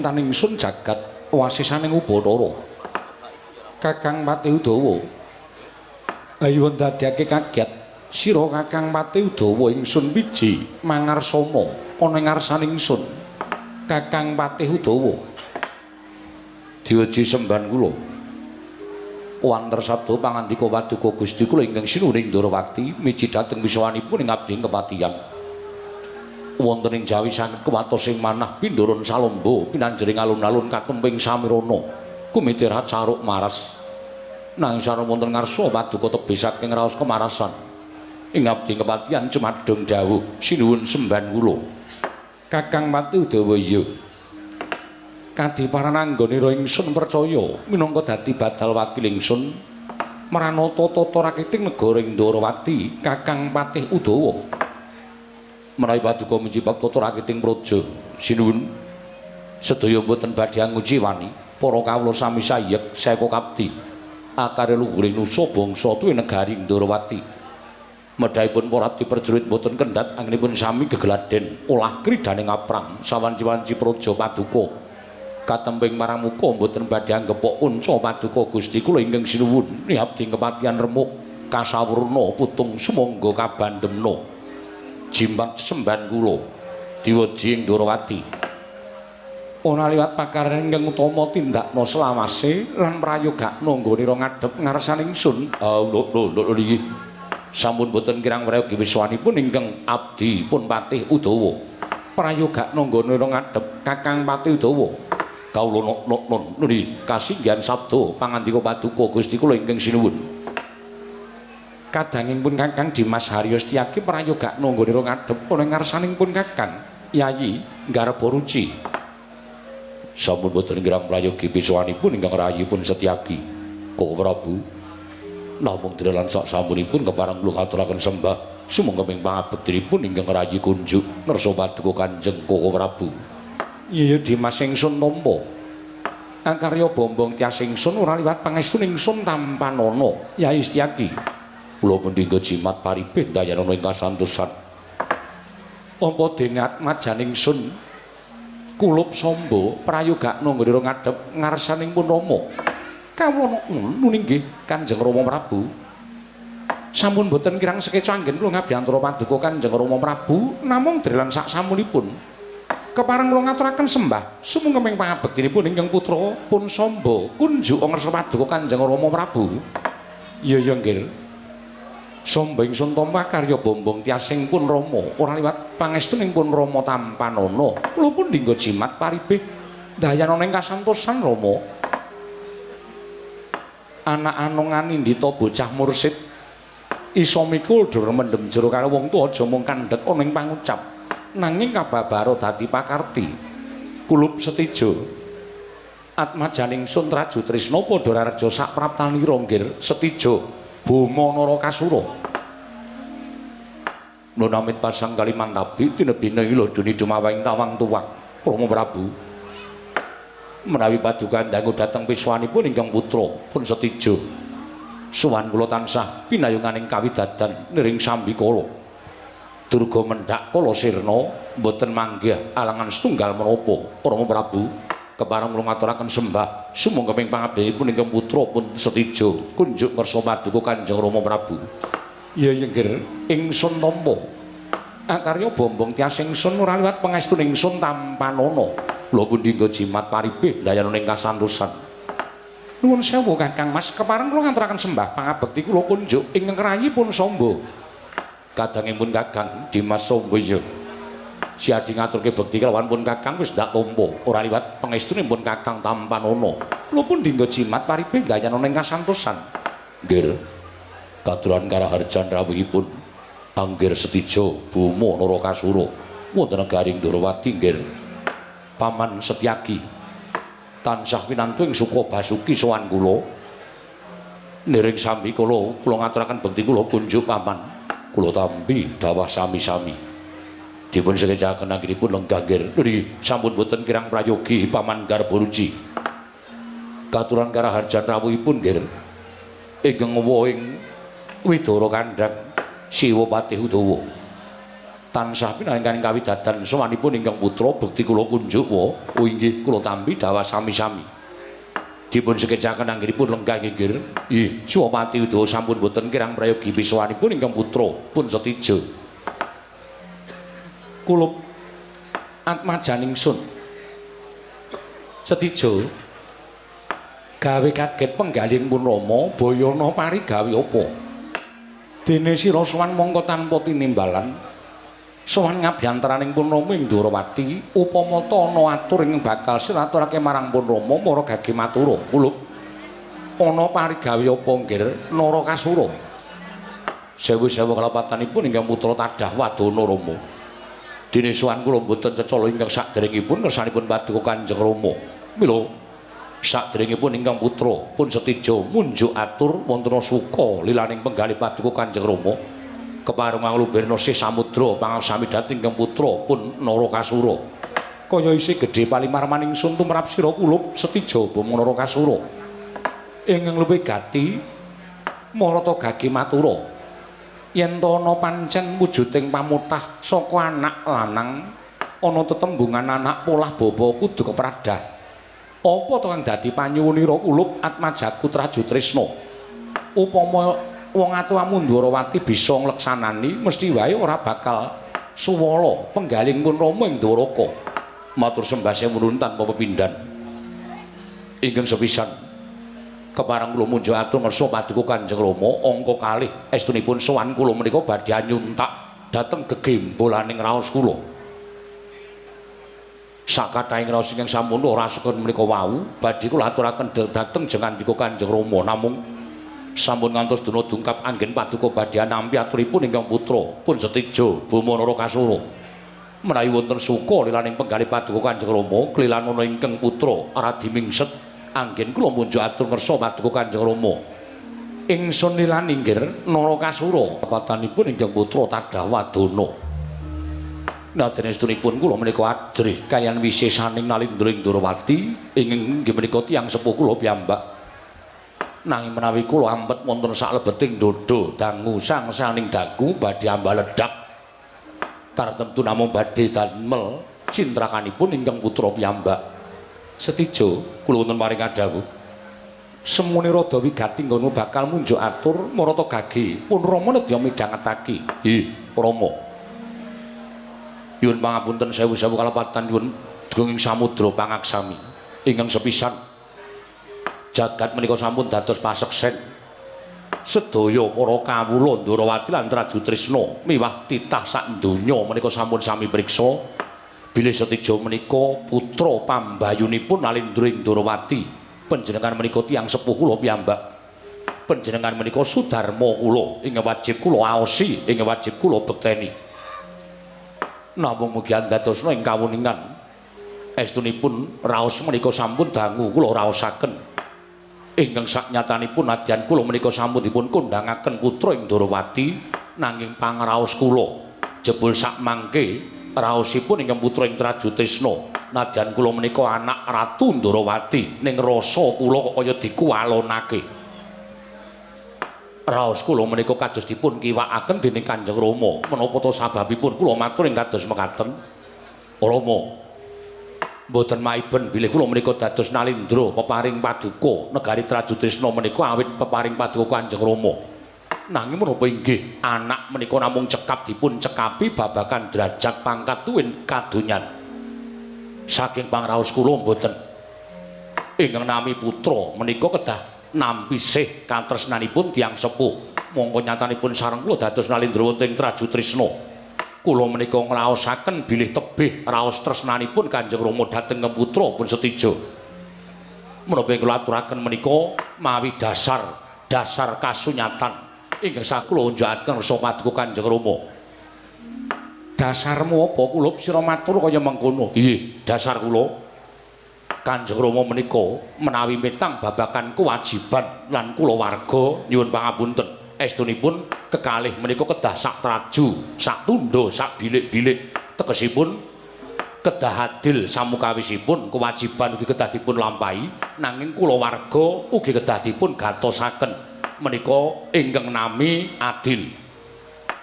cintaning ingsun jagat wasisaning Ubathara. Kakang Patih Udawa. Ayo ndadekake kaget sira Kakang Patih Udawa ingsun wiji mangarsana ana ing ngarsaning ingsun. Kakang Patih Udawa. Diwaji semban kula. Wanter sabda pangandika Paduka Gusti kula ingkang sinuhing Ndarawati miji dhateng wiswanipun ing abdi kepatihan. Wonten ing Jawi saged kewatos ing manah pindharan salomba pinanjering alun-alun katemping samirana kumiterat saruk maras. Nanging sareng wonten ngarsa Paduka tebih saking raos kemarasan. Ing abdi kepatihan cumadung dawuh sinuwun semban kula. Kakang Patih Udawa iya. Kadiparan anggonira ingsun percaya minangka dadi badal wakil ingsun maranata tata rakiting negara ing Ndarawati Kakang Patih Udawa. Menawi Paduka menjipak tata rakiting praja sinuwun sedaya mboten badhe nguji wani para kawula sami sayek seka kabdi akare luhuring nusa bangsa tuwi negari Ndarawati. Medhaipun para abdi prajurit mboten kendhat anggenipun sami gegeladen olah kridaning aprang sawanci-wanci praja Paduka. Katemping marang muka mboten badhe anggepok unca Paduka Gusti kula ingkang sinuwun abdi kepatihan remuk kasawurna putung sumangga kabandhemna. Jimat semban kula diwaji ing Ndarawati. Ana liwat pakaryan ingkang utama tindakna selawase lan prayogakna nggonira ngadhep ngarsaning ingsun. Lho iki sampun boten kirang prayogi wiswanipun ingkang abdi pun Patih Udawa. Prayogakna nggonira ngadhep Kakang Patih Udawa. Kawula nuwun kasinggihan sabda pangandika Paduka Gusti kula ingkang sinuwun. Kadangipun Kakang Dimas Haryo Setyaki prayogakna nggonira ngadhep ana ngarsanipun Kakang Yayi Garba Ruci. Sampun boten kirang prayogi biswanipun ingkang rayipun Setyaki. Koko Prabu namung dalan sak sampunipun kepareng kula aturaken sembah sumangga ping pangabektinipun ingkang rayi kunjuk ngersa Paduka Kanjeng Koko Prabu. Iya Dimas ingsun nampa angkarya bombong tias ingsun ora liwat pangestuning ingsun tampanana Yai Setyaki. Kula mendika jimat paribih dayanana ing kasantosan. Apa dene atmajaning ingsun kulup samba prayogakna nggira ngadhep ngarsaning pun Rama. Kawula nuning nggih Kanjeng Rama Prabu. Sampun boten kirang sekeca anggen kula ngabiyantara Paduka Kanjeng Rama Prabu namung dalan sak samunipun. Kepareng kula ngaturaken sembah sumangga ping pangabektinipun ingkang putra pun Samba kunjuk ngarsa Paduka Kanjeng Rama Prabu. Iya nggih. Samba ingsun tampa karya bombong tiasing pun Rama ora liwat pangestuning pun Rama tampanana. Kula pun dinggo jimat paribih dayanana ing kasantosan Rama. Anak anongan indita bocah mursid isa mikul dur mendem jero karo wong tuwa aja mung kandhek ana ing pangucap. Nanging kababaro dadi pakarti kulup setijo atmajaning sun traju tresna padha rareja sak praptanira nggir setijo Bama Narakasura nunamit pasang kalimantabi tinebine ila duni dumawing tawang tuwak Rama Prabu menawi Paduka dangu dhateng piswanipun ingkang putra pun setijo suwan kula tansah pinayunganing kawidadan niring sambikala Durga mendhak kala sirna mboten manggih alangan setunggal menapa Rama Prabu kepareng kula ngaturaken sembah sumangga ping pangabdihipun ingkang putra pun setijo kunjuk ngarsa Paduka Kanjeng Rama Prabu. Iya nggih ingsun nampa akarya bombong tias ingsun ora liwat pangestuning ingsun tampanana. Kula pun dinggo jimat paribih dayanana ing kasantosan. Nuwun sewu Kakang Mas kepareng kula ngaturaken sembah pangabekti kula kunjuk ingkang rayi pun Samba. Kadangipun Kakang Dimas Sambaya siadi ngaturke bekti kelawan pun Kakang wis ndak tampa ora liwat pangestunipun Kakang tampanana. Kula pun dinggo jimat paribih dayanana ing kasantosan. Nggih. Katuran karaharjan rawuhipun Anggir Setijo Bama Narakasura wonten negari Ndarawati nggih. Paman Setyaki tansah pinantu ing suka basuki sowan kula. Niring sami kula ngaturaken bekti kula kunjuk paman. Kula tampi dawah sami-sami. Dipun sekecaken anggenipun lenggah nggih. Nggih sampun boten kirang prayogi Paman Garba Ruci. Katuran karaharjan rawuhipun nggih. Ingkang ing Widara Kandhang Siwa Patih Udawa. tansah pinangkan kawidadan sawanipun ingkang putra bekti kula kunjuk wa inggih kula tampi dawa sami-sami dipun sekecaken anggenipun lenggah nggih nggih Suwapati Udawa sampun boten kirang prayogi sawanipun ingkang putra pun setija kula atmajaning sun setija gawe kaget penggaling pun Rama bayana parigawe apa dene sira sowan mongko tanpa tinimbalan sowan ngabyantraning pun Rama ing Dwarawati upama ta ana atur ing bakal siraturake marang pun Rama mara gage matura kula ana parigawe apa nggih Narakasura sewu-sewu kalapatanipun ingkang putra Tadah Wadana Rama dene sowan kula boten cecala ingkang saderengipun kersanipun paduka Kanjeng Rama mila saderengipun ingkang putra pun setija munjuk atur wonten suka lilaning penggalih paduka Kanjeng Rama kepareng nglubirna sih samudra pangasami dhateng ingkang putra pun Narakasura kaya isih gedhe palimarmaning sun tumrap sira kula setija bama Narakasura ingkang luwih gati marata gage matura yen ta ana pancen wujuding pamutah saka anak lanang ana tetembungan anak polah baba kudu kepradah apa to kang dadi panyuwunira kulup Atmajaku Traju Tresna upama wong atuwamu Ndwarawati bisa ngleksanani mesti wae ora bakal suwala penggaling pun Rama ing Dwaraka matur sembah sewu tanpa pepindhan ingkang sepisan kepareng kula munjuk atur ngersa paduka Kanjeng Rama angka kalih estunipun sowan kula menika badhe nyuntak dhateng gegembolaning raos kula sakatahing raos ingkang sampun ora sekon menika wau badhe kula aturaken dhateng jengandika Kanjeng Rama namung sampun ngantos dina dungkap anggen paduka badhe nampi aturipun ingkang putra pun setija Bama Narakasura menawi wonten suka lilaning penggalih paduka Kanjeng Rama klilan ana ingkang putra Radi Mingset anggen kula munjuk atur ngersa paduka Kanjeng Rama ingsun lilan inggih Narakasura patanipun ingkang putra Tadah Wadana nadyan estunipun kula menika ajrih kaliyan wisesaning Nalindra ing Dwarawati inggih menika tiyang sepuh kula piyambak nanging menawi kula ampet wonten saklebeting dodo dangu sang-saning dagu badhe ambaledak tartemtu namung badhe damel cintrakanipun ingkang putra piyambak setija kula wonten paring kadhawuh semune rada wigati ngono bakal munjuk atur marata gage pun Rama nedya midhangetake Rama nyuwun pangapunten sewu-sewu kalepatan nyuwun duging samudra pangaksami ingkang sepisan jagat menika sampun dados paseksen sedaya para kawula Ndwarawati lan Traju Tresna miwah titah sak donya menika sampun sami priksa bilih setija menika putra pambayunipun Nalindra ing Dwarawati panjenengan menika tiyang sepuh kula piyambak panjenengan menika sudarma kula ing wajib kula aosi ing wajib kula bekteni namung mugi andadosna ing kawuningan estunipun raos menika sampun dangu kula raosaken ingkang saknyatanipun nadyan kula menika sampun dipun kondhangaken putra ing Dwarawati nanging pangraos kula jebul sak mangke raosipun ingkang putra ing Traju Tresna nadyan kula menika anak Ratu Ndwarawati ning rasa kula kok kaya dikualonake raos kula menika kados dipun kiwakaken dening Kanjeng Rama menapa to sababipun kula matur ing kados mekaten Rama mboten maiben bilih kula menika dados Nalindra peparing paduka negari Traju Tresna menika awit peparing paduka Kanjeng Rama nanging menapa inggih anak menika namung cekap dipun cekapi babagan derajat pangkat tuwin kadonyan saking pangraos kula mboten ingkang nami putra menika kedah nampi sih katresnanipun tiyang sepuh mongko nyatanipun sareng kula dados Nalindra wonten ing Traju Tresna kula menika ngraosaken bilih tebih raos tresnanipun Kanjeng Rama dhateng putra pun setija menapa kula aturaken menika mawi dasar kasunyatan ingkang sakula unjukaken rasa paduka Kanjeng Rama dasarmu apa kula sira matur kaya mengkono nggih dasar kula Kanjeng Rama menika menawi metang babagan kewajiban lan kulawarga nyuwun pangapunten estunipun kekalih menika kedah sak traju sak tundha sak bilik-bilik tegesipun kedah adil samukawisipun kewajiban ugi kedah dipun lampahi nanging kulawarga ugi kedah dipun gatosaken menika ingkang nami adil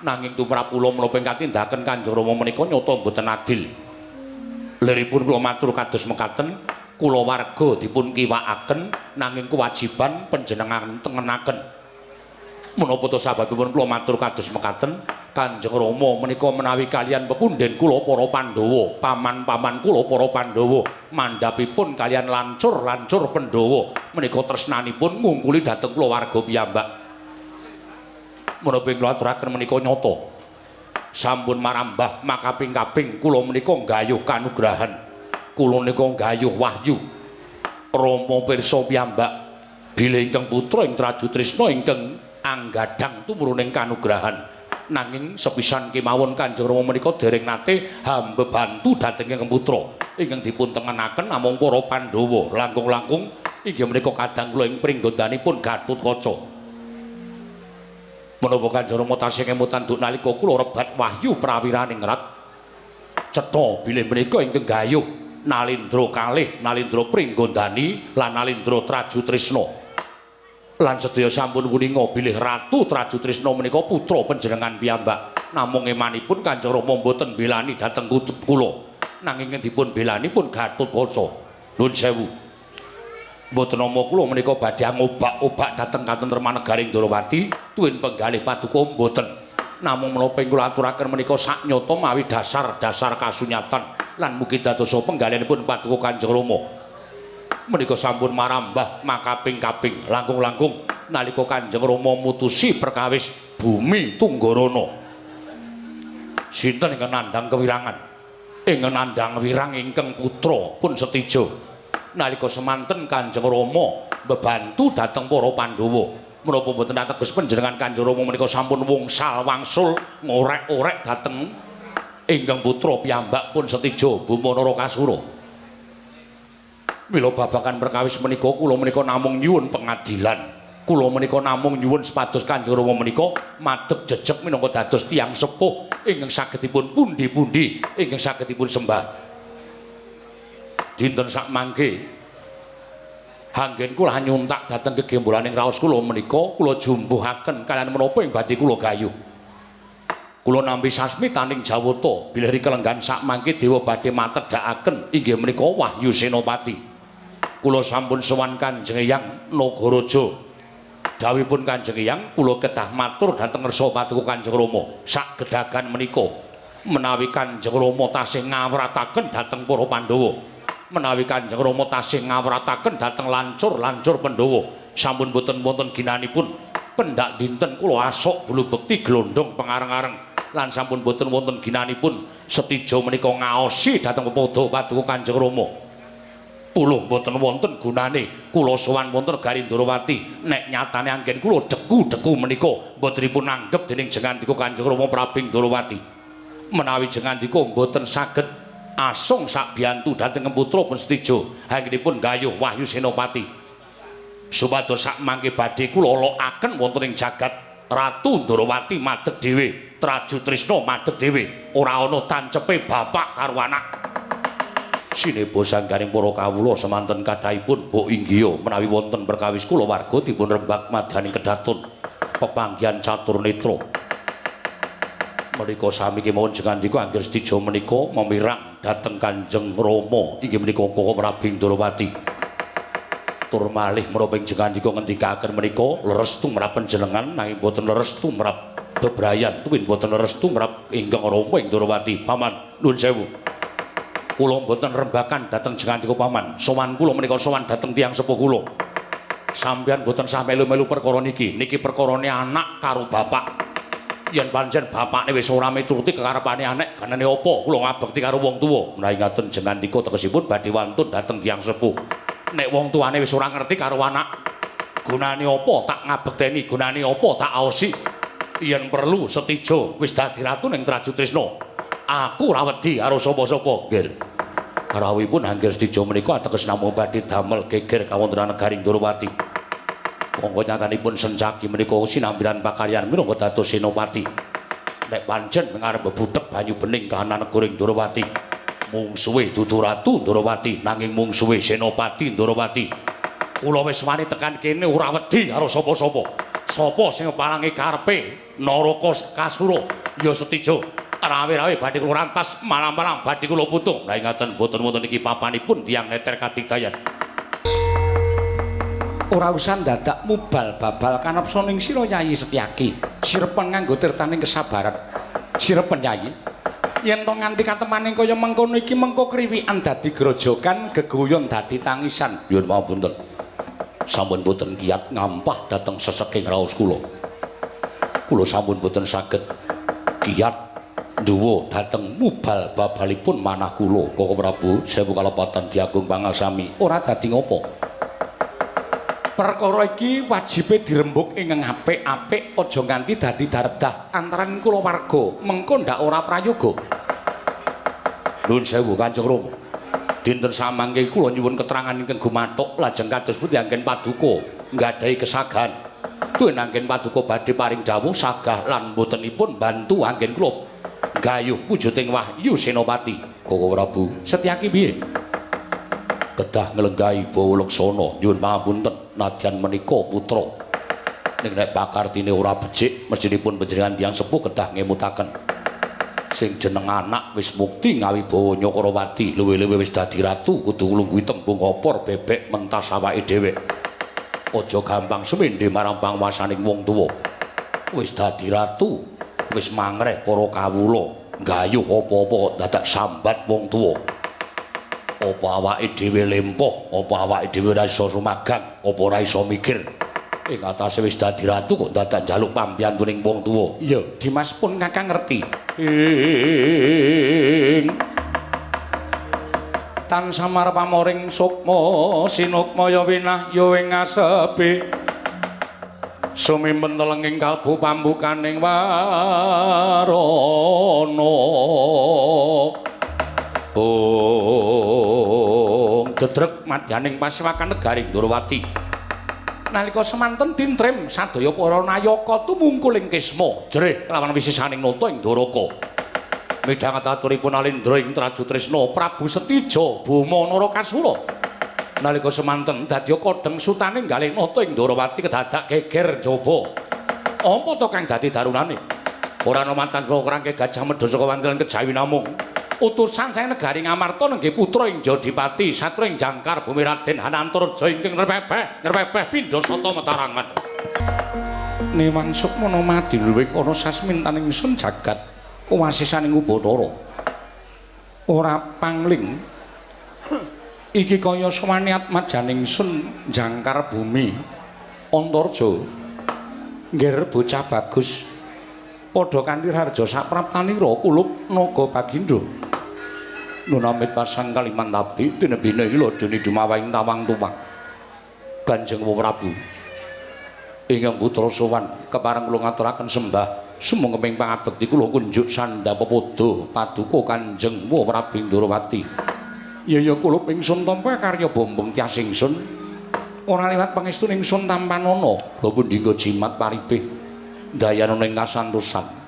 nanging tumrap kula menapa ingkang tindaken Kanjeng Rama menika nyata boten adil. Liripun kula matur kados mekaten, kula warga dipun kiwakaken nanging kewajiban panjenengan tengenaken. Menapa to sababipun kula matur kados mekaten, Kanjeng Rama menika menawi kaliyan pepundhen kula para Pandhawa, paman-paman kula para Pandhawa, mandhapipun kaliyan lancur-lancur Pandhawa menika tresnanipun ngungkuli dhateng kula warga piyambak. Menapa kula aturaken menika nyata. Sampun marambah makaping-kaping kula menika nggayuh kanugrahan. Kula menika nggayuh wahyu. Rama pirsa piyambak bilih ingkang putra ing Traju Trisna ingkang anggadhang tumruning kanugrahan. Nanging sepisan kemawon Kanjeng Rama menika dereng nate hambebantu dhateng ingkang putra ingkang dipun tengenaken namung para Pandhawa. Langkung-langkung inggih menika kadang kula ing pringgondanipun Gatotkaca. Menapa Kanjeng Rama tasih kemutan duk nalika kula rebat wahyu prawiraning rat cetha bilih menika ingkang gayuh Nalindra kalih, Nalindra Pringgondani lan Nalindra Traju Trisna. Lan sedaya sampun kuninga bilih Ratu Traju Trisna menika putra panjenengan piyambak. Namung emanipun Kanjeng Rama mboten belani dhateng kula. Nanging dipun belani pun Gatotkaca. Nuwun sewu. Mboten nama kula menika badhe ngobak-obak dhateng katentreman negaring Ndrawati tuwin penggalih paduka mboten. Namung menapa kula aturaken menika saknyata mawi dasar-dasar kasunyatan lan mugi dadosa penggalihipun paduka Kanjeng Rama. Menika sampun marambah makaping-kaping langkung-langkung nalika Kanjeng Rama mutusi perkawis Bumi Tunggarana. Sinten ingkang nandhang kewirangan? Ingkang nandhang wirang ingkang putra pun Setija. Nalika semanten Kanjeng Rama bebantu dhateng para Pandhawa. Menapa boten ateges panjenengan Kanjeng Rama menika sampun wungsal wangsul ngorek-orek dhateng ingkang putra piyambak pun Setija Buma Narakasura. Mila babagan perkawis menika kula menika namung nyuwun pengadilan. Kula menika namung nyuwun sepados Kanjeng Rama menika madheg jejeg minangka dados tiyang sepuh ingkang sagedipun pundi-pundi ingkang sagedipun sembah. Dinten sak mangke anggen kula nyuntak dhateng kegembolaning raos kula menika kula jumbuhaken kaliyan menapa ing badhe kula gayuh. Kula nampi sasmitaning Jawata bilih rikelenggan sak mangke dewa badhe matedhakaken inggih menika Wahyu Senopati. Kula sampun sowan Kanjeng Hyang Nagaraja. Dawuhipun Kanjeng Hyang kula kedah matur dhateng ngersa paduka Kanjeng Rama. Sak gedhagan menika menawi Kanjeng Rama tasih ngawrataken dhateng para Pandhawa. Menawi Kanjeng Rama tasih ngawrataken dhateng lancur-lancur Pandhawa sampun boten wonten ginanipun pendak dinten kula asok bulu bekti glondhong pengareng-areng lan sampun boten wonten ginanipun Setija menika ngaosi dhateng pepodo paduka Kanjeng Rama. Puluh boten wonten gunane kula sowan wonten Negari Ndrawati nek nyatane anggen kula deku-deku menika botenipun anggep dening jengandika Kanjeng Rama Prabing Ndrawati. Menawi jengandika boten saged asung sak biyantu dhateng putra pun Setija anggenipun gayuh Wahyu Senopati. Supados sak mangke badhe kula lokaken wonten ing jagat Ratu Ndrawati madeg dhewe, Traju Trisna madeg dhewe, ora ana tancepe bapak karo anak. Sineba sanggaring para kawula semanten kadhahipun mbok inggih menawi wonten perkawis kula warga dipun rembag madaning kedaton pepanggihan catur netra. Menika sami kemawon jengandika angger Setija menika memirang dhateng Kanjeng Rama inggih menika Koko Prabing Ndrawati. Tur malih menapa jengandika ngendikaken menika leres tumrap panjenengan nanging boten leres tumrap bebrayan tuwin boten leres tumrap ingkang Rama ing Ndrawati. Paman nuwun sewu. Kula boten rembakan dhateng jengandika paman. Sowan kula menika sowan dhateng tiyang sepuh kula. Sampeyan boten sah melu-melu perkara niki. Niki perkarane anak karo bapak. Yen pancen bapakne wis ora mituruti kekarepane anak, ganane apa kula ngabekti karo wong tuwa. Menawi ngaten jengandika tegesipun badhe wantun dhateng tiyang sepuh. Nek wong tuane wis ora ngerti karo anak, gunane apa tak ngabekteni, gunane apa tak aosi. Yen perlu Setija wis dadi ratu ning Traju Trisna. Aku ora wedi karo sapa-sapa, nggih. Rawuhipun angger Setija menika ateges namung badhe damel geger kawontenan Negaring Ndrawati. Monggo nyatanipun sencaki menika sinambiran pakaryan minangka dados Senopati. Nek pancen ngarep bebudhek banyu bening kahanan Negaring Ndrawati, mungsuhe dudu Ratu Ndrawati nanging mungsuhe Senopati Ndrawati. Kula wis wani tekan kene ora wedi karo sapa-sapa. Sapa sing parangi karepe Naraka Kasura ya Setijo rawe-rawe badhe kula rantas malam-malam badhe kula putung. Lah ingaten boten wonten iki papanipun tiyang neter kadigdayan. Ora usah dadak mubal babal kanepsa ning sira Yayi Setyaki. Sirepen nganggo tirtaning kesabaran. Sirepen Yayi. Yen to nganti katemaning kaya mengkono iki mengko kriwikan dadi grojogan, geguyon dadi tangisan. Nyuwun mapunten. Sampun boten kiyat ngampah dhateng seseking raos kula. Kula sampun boten saged kiyat nduwa dhateng mubal babalipun manah kula. Koko Prabu sewu kalepatan diagung pangasami. Ora dadi ngopo. Perkara iki wajibe dirembug ing apik-apik aja nganti dadi daredah antaraning kulawarga. Mengko ndak ora prayoga. Nuwun sewu Kanjeng Rama. Dinten samangke kula nyuwun keterangan ingkang gumathuk lajeng kados pundi anggen paduka nggadahi kesagahan. Duwen anggen paduka badhe paring dawuh sagah lan botenipun bantu anggen kula gayuh wujuding Wahyu Senopati. Koko Prabu Setyaki piye? Kedah nglenggahi bawa laksana nyuwun pangapunten nadyan menika putra ning nek pakartine ora becik mestinipun panjenengan tiyang sepuh kedah ngemutaken sing jeneng anak wis mukti ngawi bawa Nyakrawati luwe-luwe wis dadi ratu kudu nglungguhi tembung opor bebek mentas awake dhewe aja gampang sumendhe marang panguwasaning wong tuwa wis dadi ratu wis mangreh para kawula nggayuh apa-apa dadak sambat wong tuwa. Apa awake dhewe lempoh, apa awake dhewe ora iso sumagang, apa ora iso mikir. Ing atase wis dadi ratu kok dadak njaluk pambiyantuning wong tuwa. Iya, Dimas pun Kakang ngerti. Tan samar pamoring sukma sinukmaya winah ya ing ngasepe. Sumimpen telenging kalbu pambukaning warana. Dedreg madyaning pasiwakan negari Ndrawati. Nalika semanten dintrem sadaya para nayaka tumungkul ing Kisma jerih kelawan wisisaning nata ing Dwaraka. Midhanget aturipun Alendra ing Traju Trisna Prabu Setija Bama Narakasura. Nalika semanten dadya kodheng sutane ngalih nata ing Ndrawati kedadak geger njaba. Apa to kang dadi darunane? Ora ana macan krangke Gajah Medha saka wantilan kejawi namung utusan saking negari Ngamarta nenggih putra ing Jodipati satra ing Jangkar Bumi Raden Hanantaraja ingkang ngrepeh pindha sata matarangan. Niwang sukmana madi luwih ana sasmintaning sun jagat wasisaning Ubatara. Ora pangling iki kaya sawaniat majaning sun Jangkar Bumi Antarja. Nggih bocah bagus padha kanthi harja sapraptanira kulub naga Bagindo. Nunamit pasang kaliman tapi dinebina iki lho dene dumawahing tawang tuwang. Kanjeng Prabu ingkang putra sowan kepareng kula ngaturaken sembah sumeng keping pangabekti kula kunjuk sandhapada paduka Kanjeng Prabu Ndrawati. Ya kula ingsun tampa karya bombong tias ingsun ora liwat pangestuning ingsun tampanana lha pundika jimat paripih dayana ing kasantosan.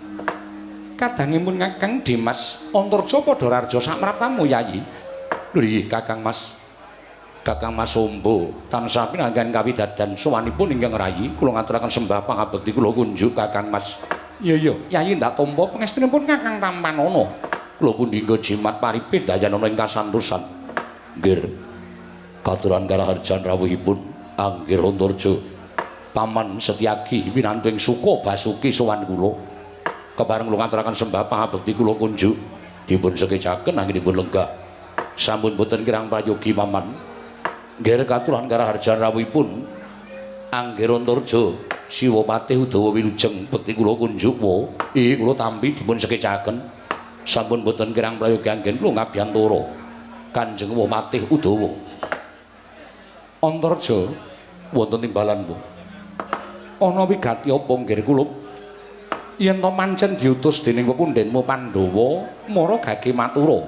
Kadangipun Kakang Dimas Antarja padha rarja samratamu Yayi. Nggih Kakang Mas. Kakang Mas Ombo tansah pinanggan kawidadan sowanipun ingkang rayi kula ngaturaken sembah pangabekti kula kunjuk Kakang Mas. Iya Yayi ndak tampa pangestunipun Kakang Tampanana. Kula pundhika jimat paripih dayana ing kasantosan. Nggih. Katuran karaharjan rawuhipun Anggir Antarja. Paman Setyaki winantuing Suka Basuki sowan kula. Kepareng kula ngaturaken sembah pangabekti kula kunjuk dipun sekecaken anggenipun lenggah. Sampun boten kirang prayogi paman. Nggih katuran karaharjan rawuhipun Anggir Antarja Siwapati Udawa Wilujeng bekti kula kunjuk wa kula tampi dipun sekecaken. Sampun boten kirang prayogi anggen kula ngabiyantara Kanjeng Wapati Udawa. Antarja wonten timbalan Bu. Ana wigati apa nggih kula? Yen to pancen diutus dening pepundenmu Pandhawa mara gage matura.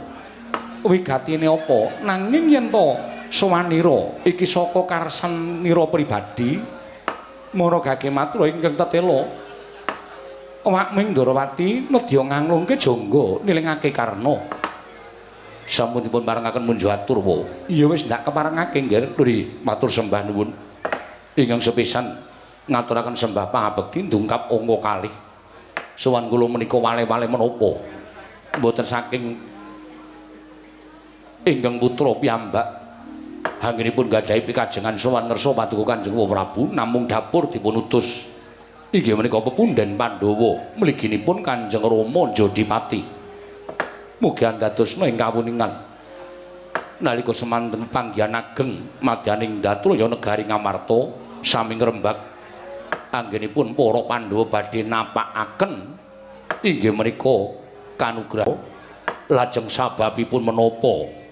Wigatine apa? Nanging yen to sowanira iki saka karsanira pribadi mara gage matura ingkang tetela. Awakming Ndrawati nedya nganglungke jangga nilingake karna. Sampun dipun parengaken munjo atur wa. Iya wis ndak keparengake nggih. Nggih, matur sembah nuwun. Ingkang sepisan ngaturaken sembah pangabekti ndungkap angka kalih. Sowan kula menika wale-wale menapa? Mboten saking ingkang putra piyambak anggenipun gadhahi pikajengan sowan ngersa paduka Kanjeng Prabu namung dapur dipun utus inggih menika pepunden Pandhawa mliginipun Kanjeng Rama Jodipati. Mugi andadosna ing kawuningan nalika semanten panggihan ageng madyaning Datulaya negari Ngamarta sami ngrembag anggenipun para Pandhawa badhe napakaken inggih menika kanugraha lajeng sababipun menapa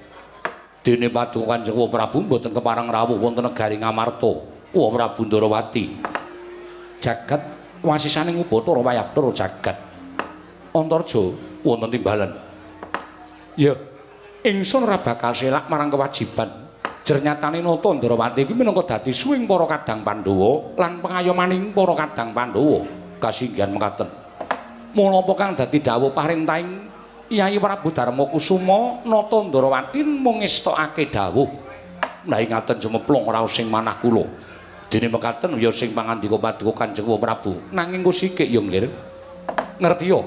dene paduka Kanjeng Prabu mboten kepareng rawuh wonten negari Ngamarta wa Prabu Ndarawati jagat wasisaning Ubatara Wayaptara jagat Antarja wonten timbalan ya ingsun ora bakal selak marang kewajiban jernyatane nata Ndarawati kuwi minangka dadi suwing para kadang Pandhawa lan pengayomaning para kadang Pandhawa kasinggihan mekaten mula apa kang dadi dawuh parentahing Kyai Prabu Darmakusuma nata Ndarawati mung ngestokake dawuh menawi ngaten jumeplung raos sing manah kula dene mekaten ya sing pangandika paduka Kanjeng Prabu nanging kusikik ya nggih ngerti ya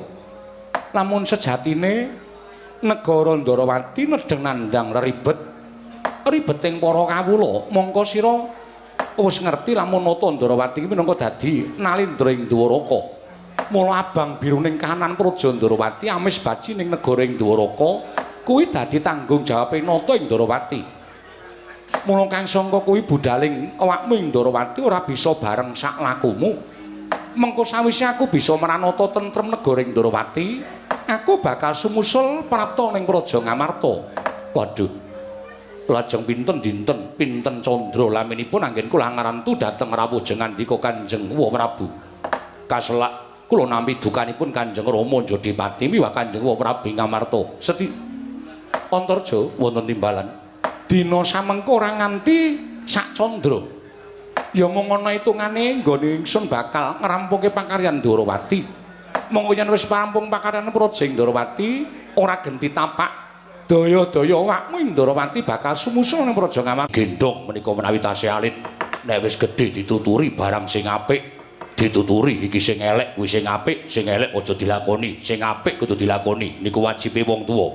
lamun sejatine negara Ndarawati nedheng nandhang reribet ribeting para kawula mongko sira wis ngerti lamun nata Ndarawati iki minangka dadi nalindra ing Dwaraka mula abang biruning kahanan Praja Ndarawati amis baji ning negara ing Dwaraka kuwi dadi tanggung jawabe nata ing Ndarawati mula kang sangka kuwi budaling awakmu ing Ndarawati ora bisa bareng sak lakumu mengko sawise aku bisa maranata tentrem negara ing Ndarawati aku bakal sumusul prapta ning Praja Ngamarta waduh lajeng pinten dinten pinten candra laminipun anggen kula ngarantu dhateng rawuh jengandika Kanjeng Prabu kaselak kula nampi dukanipun Kanjeng Rama Jodipati miwah Kanjeng Prabu Ngamarta seti Antarja wonten timbalan dina samengko ora nganti sak candra ya mung ana hitungane nggone ingsun bakal ngrampunge pakaryan Ndarawati monggo yen wis rampung pakaryan Praja Ndarawati ora genti tapak daya-daya awakmu ing Ndarawati bakal sumusul ning Praja Ngamarta gendhong menika menawi tasih alit nek wis gedhe dituturi barang sing apik dituturi iki sing elek kuwi sing apik sing elek aja dilakoni sing apik kudu dilakoni niku wajibe wong tuwa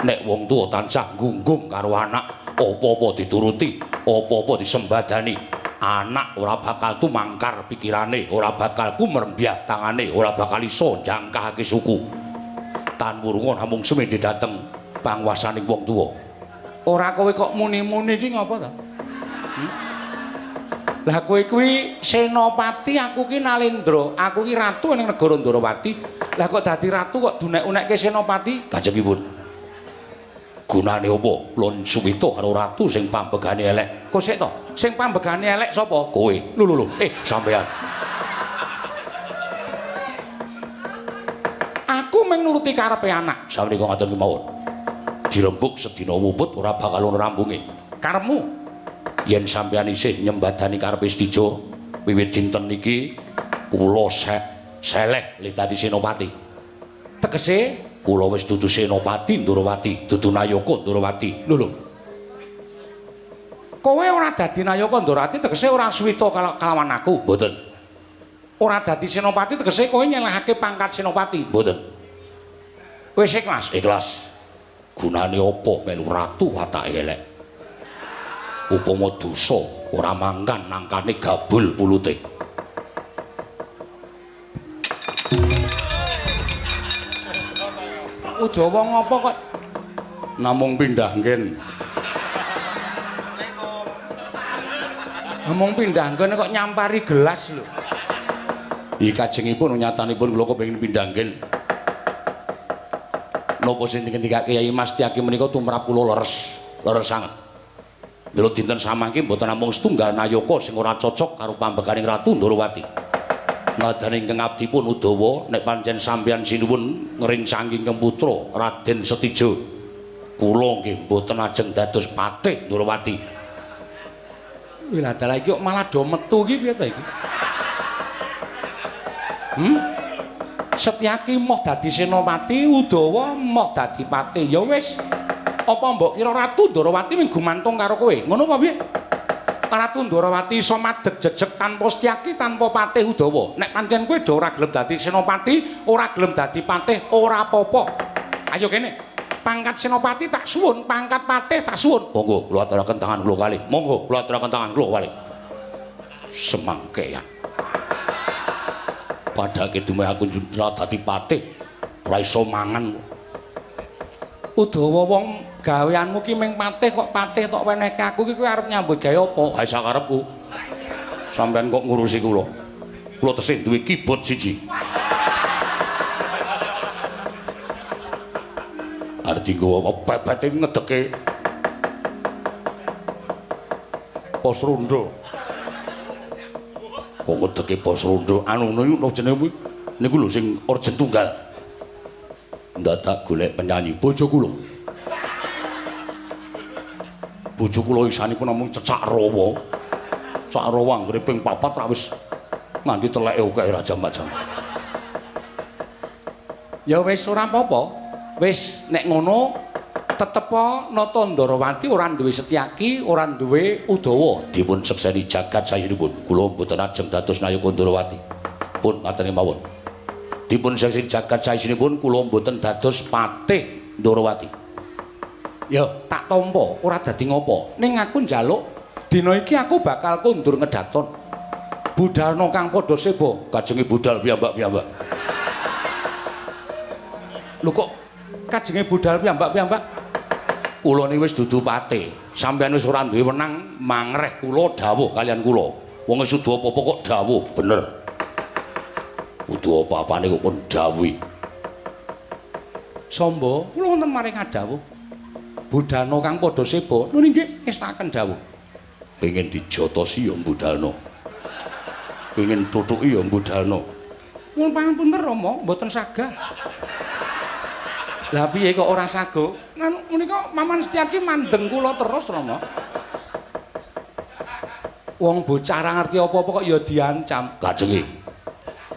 nek wong tuwa tansah gunggung karo anak apa-apa dituruti apa-apa disembadani anak ora bakal tumangkar pikirane ora bakal kumrembyah tangane ora bakal iso jangkahake suku tan wurunga namung semene dateng pangwasaning wong tuwa ora kowe kok muni-muni iki ngapa ta Lah kowe kuwi senopati, aku ki Nalendra, aku ki ratu ning negara Ndarawati. Lah kok dadi ratu kok dunek-unekke senopati? Kanjengipun. Gunane apa? Lon suwita karo ratu sing pambegane elek. Kok sik to? Sing pambegane elek sapa? Kowe. Lho sampean. Aku mung nuruti karepe anak. Sameneika ngoten kemawon. Dirembuk sedina wuput ora bakal ono rampunge. Karepmu yen sampeyan isih nyembadani karepe Setija wiwit dinten niki kula seleh litati senopati tegese kula wis dudu senopati Ndarawati dudu nayaka Ndarawati lho kowe ora dadi nayaka Ndarawati tegese ora suwita kalawan aku mboten ora dadi senopati tegese kowe nyelehake pangkat senopati mboten wis ikhlas gunane apa melu ratu watake elek upama dosa ora mangkan nangkane gabul pulute Udawa ngapa kok namung pindah nggen namung pindah nggen kok nyampari gelas lho iki kajengipun nyatanipun kula kepengin pindah nggen napa sing dikendikake Kyai Mas Tyaki menika tumrap kula leres sanget Mila dinten samangke mboten namung setunggal nayaka sing ora cocok karo pambeganing Ratu Ndarawati. Nadane ingkang abdi pun Udawa nek pancen sampeyan sinuwun ngrincang ingkang putra Raden Setija. Kula nggih mboten ajeng dados patih Ndarawati. Lha dalah iki kok malah do metu iki piye ta iki? Setyaki moh dadi senopati, Udawa moh dadi patih. Ya wis apa mbok kira Ratu Ndarawati ming gumantung karo kowe ngono apa piye Ratu Ndorowati iso madeg jejeg tanpa Setyaki tanpa Patih Udawa. Nek pancen kowe do ora gelem dadi senopati, ora gelem dadi patih, ora apa-apa. Ayo kene. Pangkat senopati tak suwun, pangkat patih tak suwun. Monggo kula aturaken tangan kula kalih. Monggo kula aturaken tangan kula kalih. Semangkean. Padake dumeh aku njuntra dadi patih, ora iso mangan. Udawa wong gaweanmu ki ming patih kok patih tok wenehke aku ki kowe arep nyambut gawe apa? Ha sakarepku. Sampeyan kok ngurusi kula. Kula tesih duwe kibot siji. Arti nggo pepete ngedeke. Pos rondo. Kok ngedeke pos rondo anu ngono jenenge kuwi. Niku lho sing orjen tunggal. Ndadak golek penyanyi bojo kula. Bojo kula isanipun namung cecak rawa. Cecak rawa anggere ping 4 ra wis nganti teleke akeh ra jam-jam. Ya wis ora apa-apa. Wis nek ngono tetep Nata Ndorowati ora duwe Setyaki, ora duwe Udawa. Dipun sekseni jagat sayenipun. Kula mboten ajeng dados Nayaka Ndorowati. Pun ngaten mawon. Dipun sekseni jagat sayenipun kula mboten dados Patih Ndorowati. Ya, tak tampa ora dadi ngopo. Ning aku njaluk dina iki aku bakal kondur ngedaton. Budalna kang padha seba, kajenge budal piyambak-piyambak. Lho kok kajenge budal piyambak-piyambak? Kula niki wis dudu patih. Sampeyan wis ora duwe wenang mangreh kula dawuh kalian kula. Wong wis dudu apa-apa kok dawuh, bener. Kudu apa-apane kok kon dawuhi. Samba, kula wonten maring dawuh. Budalna kang padha seba, nuwun inggih ngestaken dawuh. Pengen dijotosi ya budalna. Pengen tutuki ya budalna. Nuwun pangapunten Rama, mboten sagah. Lah piye kok ora sago? Menika Maman Setyaki mandeng kula terus Rama. Wong bocah ora ngerti apa-apa kok ya diancam. Kajenge.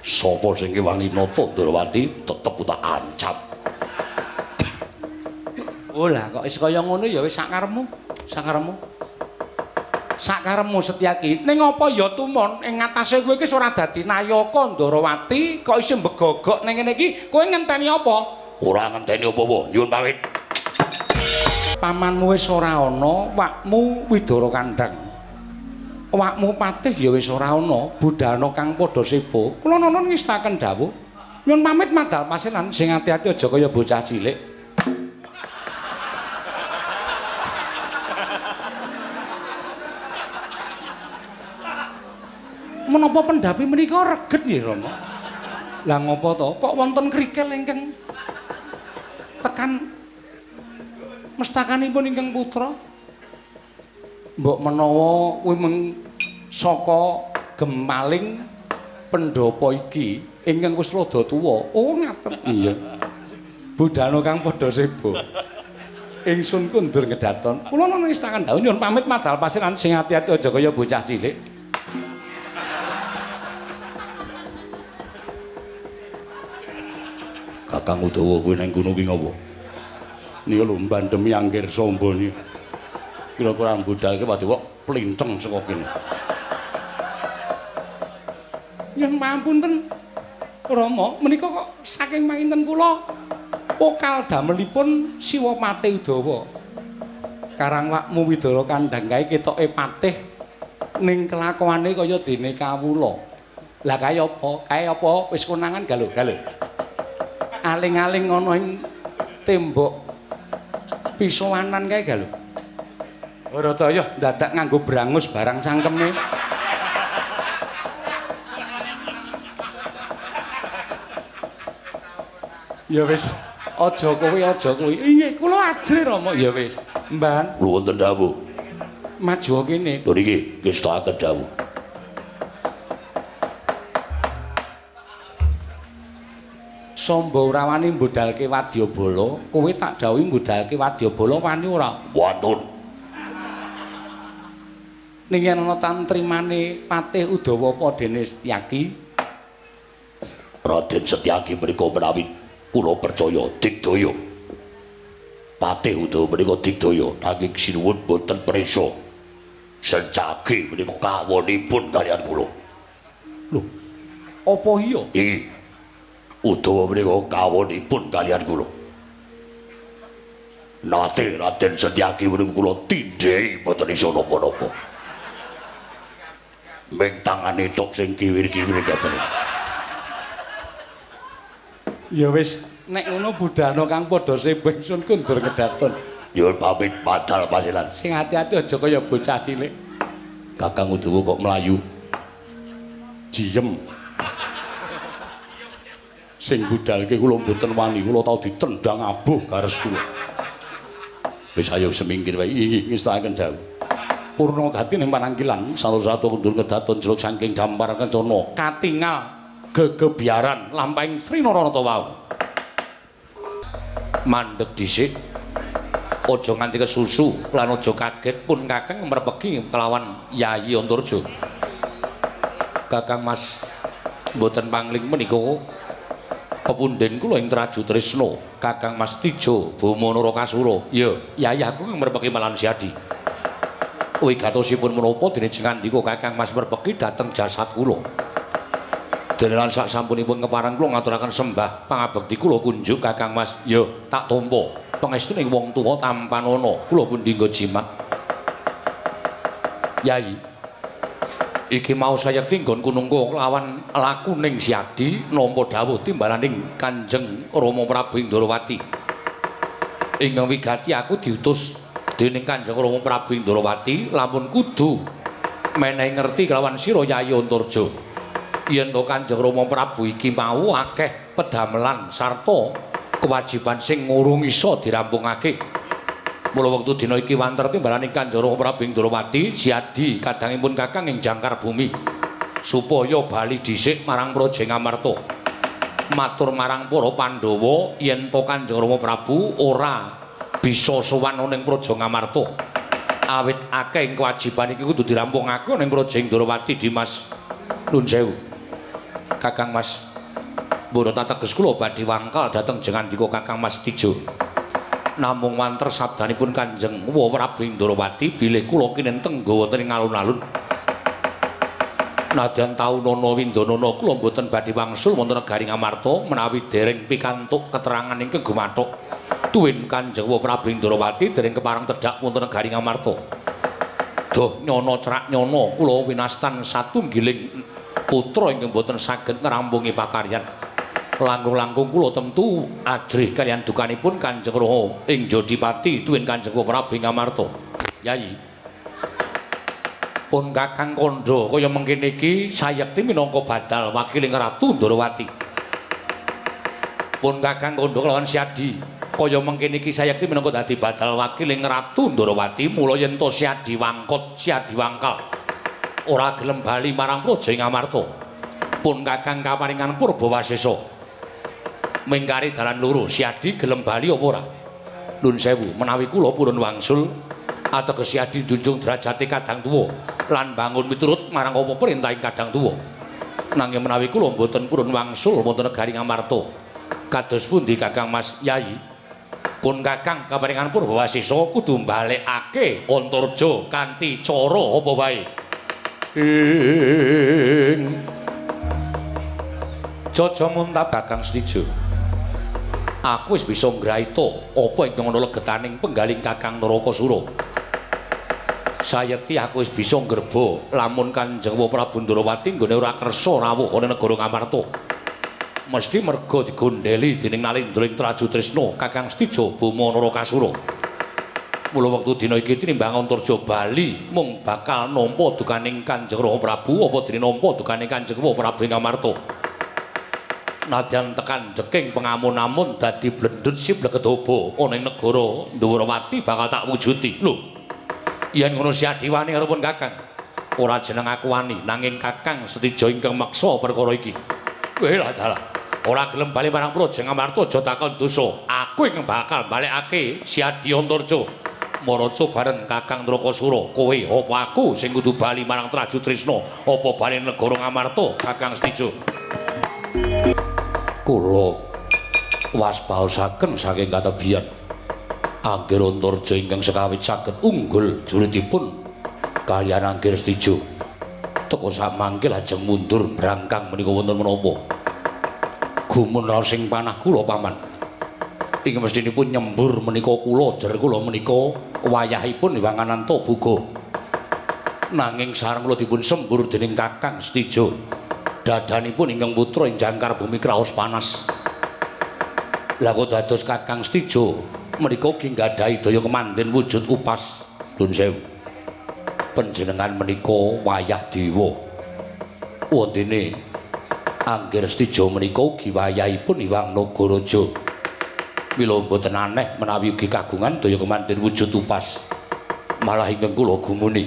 Sapa sing kewangi Nata Ndorowati tetep tak ancam. Oh lah kok wis kaya ngono ya wis sakarepmu. Sakarepmu. Sakarepmu Setyaki. Ning apa ya tumon ing ngatasé kowe iki ora dadi Nayaka Ndorowati kok isih mbegogok ning ngene iki. Kowe ngenteni apa? Ora ngenteni apa-apa, nyuwun pamit. Pamanmu wis ora ana, wakmu Widara Kandhang. Wakmu Patih ya wis ora ana, budalna kang padha seba. Kula nuwun ngestaken dawuh. Nyuwun pamit madal pasilan sing ati-ati aja kaya bocah cilik. Menapa pendhapi menika reget nggih Rama? Lah ngapa to? Kok wonten krikil ingkang tekan mestakanipun ingkang putra? Mbok menawa kuwi mung saka gemaling pendhapa iki ingkang wis rada tuwa. Oh ngaten. Iya. Budalna kang padha seba. Ingsun kundur ngedaton. Kula nuwun ngestaken dawuh nyuwun pamit madal pasiran sing ati-ati aja kaya bocah cilik. Kakang Udawa kuwi nang kono ki ngopo? Nika lho mbandemi Anggir Samba niki. Kira-kira budalke padhe kok plinteng saka kene. Nyuwun pangapunten Rama, menika kok saking manginten kula pokal damelipun Siwa Patih Udawa. Karang wakmu Widara Kandhang kae ketoke patih ning kelakuane kaya dene kawula. Lah kae apa? Kae apa wis konangan galuh-galuh. Aling-aling ana ing tembok pisowanan kae galuh. Ora ta ya dadak nganggo brangus barang cangkeme. Ya wis, aja kuwi. Inggih, kula ajri Rama. Ya wis, Mban. Lho wonten dawuh. Maju kene. Lho niki ngestakaken dawuh. Samba ora wani mbudalke wadyabala, kowe tak dawuhi mbudalke wadyabala wani ora? Wantun. Ning yen ana tantrimane Patih Udawa apa dene Setyaki? Raden Setyaki menika menawi kula percaya digdaya. Patih Udawa menika digdaya nanging sinuwun boten prisa. Senjaki menika kawonipun kaliyan kula. Lho, apa iya? Nggih. Utawa menika kawonipun kaliyan kula. Nate Raden Setyaki menika kula tindhai boten isa napa-napa. Ming tangane tok sing kiwir-kiwir ngaten. Ya wis, nek ngono budhana kang padha sembeng sun kundur ngedaton. Nyuwun pamit padal pasilan. Sing ati-ati aja kaya bocah cilik. Kakang Udawa kok mlayu. Diem. Sing budalke kula mboten wani, kula tau ditendang abuh gares kula. Wis ayo semingkir wae ngestakaken dawuh. Purna gati ning panangkilan salah-satu kundur ngedaton jeluk saking dampar kencana katingal gegebiaran lampahing Sri Narayana wau. Mandeg dhisik. Aja nganti kesusu lan aja kaget pun Kakang mrepegi kelawan Yayi Antarja. Kakang Mas mboten pangling menika pepunden kula ing Traju Tresna, Kakang Mas Tijo Bama Narakasura. Ya, Yayi aku mrepegi malan Siadi. Wigatosipun menapa dene jengandika Kakang Mas mrepegi dhateng jasad kula. Dene lan sak sampunipun kepareng kula ngaturaken sembah pangabekti kula kunjuk Kakang Mas. Ya, tak tampa pangestuning wong tuwa tampan ana kula pun dinggo jimat. Yayi, iki mau saya tinggon kunungga kelawan lakuning Siadi nampa dawuh timbalaning Kanjeng Rama Prabu Indrawati. Ingkang wigati aku diutus dening Kanjeng Rama Prabu Indrawati lampun kudu menehi ngerti kelawan sira Yayi Antarja. Yen to Kanjeng Rama Prabu iki mau akeh pedamelan sarta kewajiban sing ngurung isa dirampungake. Mula wektu dina iki wanter timbalaning Kanjeng Rama Prabu Indrawati Siadi kadangipun Kakang ing jangkar bumi supaya bali dhisik marang Praja Ngamarta. Matur marang para Pandhawa yen to Kanjeng Rama Prabu ora bisa sowan ning Praja Ngamarta. Awit akeh ing kewajiban iki kudu dirampungake ning Praja Indrawati Dimas. Nuwun sewu. Kakang Mas Mboten tateges kula badhe wangkal dhateng jengandika Kakang Mas Tijo. Namung wanter sabdanipun Kanjeng Prabu Indrawati bilih kula kinenteng nggawa wonten ing alun-alun. Nadyan taunana windanana kula mboten badhe wangsul wonten negari Ngamarta menawi dereng pikantuk keterangan ing kegumathuk tuwin Kanjeng Prabu Indrawati dereng kepareng tedhak wonten negari Ngamarta. Duh nyana cerak nyana kula winastan satunggiling putra ingkang mboten saged ngrampungi pakaryan. Langkung-langkung kula tentu ajrih kaliyan dukanipun Kanjeng Rama ing Jodipati tuwin Kanjeng Prabu Ngamarta. Yayi, pun Kakang Kandha kaya mengkene iki sayekti minangka badal wakiling Ratu Ndrawati. Pun Kakang Kandha kelawan Siadi kaya mengkene iki sayekti minangka dadi badal wakiling Ratu Ndrawati. Mula yen to Siadi wangkot, Siadi wangkal ora gelem bali marang Praja Ngamarta. Pun Kakang kaparingan Purbawasesa mingkari dalan loro, Siadi gelem bali apa ora? Nuwun sewu, menawi kula purun wangsul ateges Siadi njunjung derajate kadang tuwa lan bangun miturut marang apa perintahing kadang tuwa. Nanging menawi kula mboten purun wangsul wonten negari Ngamarta, kados pundi Kakang Mas Yayi? Pun Kakang kaparingan Purbawasesa kudu mbalekake Antarja kanthi cara apa wae. Jaja muntab Kakang Stijo. Aku wis bisa ngraita apa ingkang ana legetaning penggaling Kakang Narakasura. Sayekti aku wis bisa ngreba lamun Kanjeng Prabu Ndrawati nggone ora kersa rawuh ana negara Ngamarta. Mesti merga digondheli dening Nalendra ing Traju Tresna Kakang Stijo Bama Narakasura. Mula wektu dina iki tinimbang Antarja bali mung bakal nampa dukaning Kanjeng Rama Prabu apa dene nampa dukaning Kanjeng Prabu Ngamarta. Nadyan tekan deking pengamun-amun dadi blendut sip legedhoba ana ing negara Ndrawati bakal tak wujudi. Lho, yen ngono Siadi wani karo pun Kakang. Ora jeneng aku wani, nanging Kakang Setija ingkang meksa perkara iki. Weh lah dalah. Ora gelem bali marang Praja Ngamarta aja takon dosa. Aku ingkang bakal balekake Siadi Antarja. Maraca bareng Kakang Narakasura. Kowe apa aku sing kudu bali marang Traju Tresna apa bali negara Ngamarta, Kakang Setija? Kula waspaosaken saking katebian Angger Antarja ingkang sekawit saged unggul juritipun kaliyan Anggir Stijo teka sak mangke lajeng mundur brangkang menika wonten menapa gumun raos ing panah kula paman ing mestinipun nyembur menika kula jer kula menika wayahipun Hyang Ananta Boga nanging sareng kula dipun sembur dening Kakang Stijo dadanipun ingkang putra ing jangkar bumi kraos panas lha kok dados Kakang Stijo menika ki nggadahi daya kemanden wujud upas Dun sewu panjenengan menika wayah dewa wontene Anggir Stijo menika ugi wayahipun Hyang Nagaraja mila mboten aneh menawi ugi kagungan daya kemanden wujud upas malah ingkang kula gumuni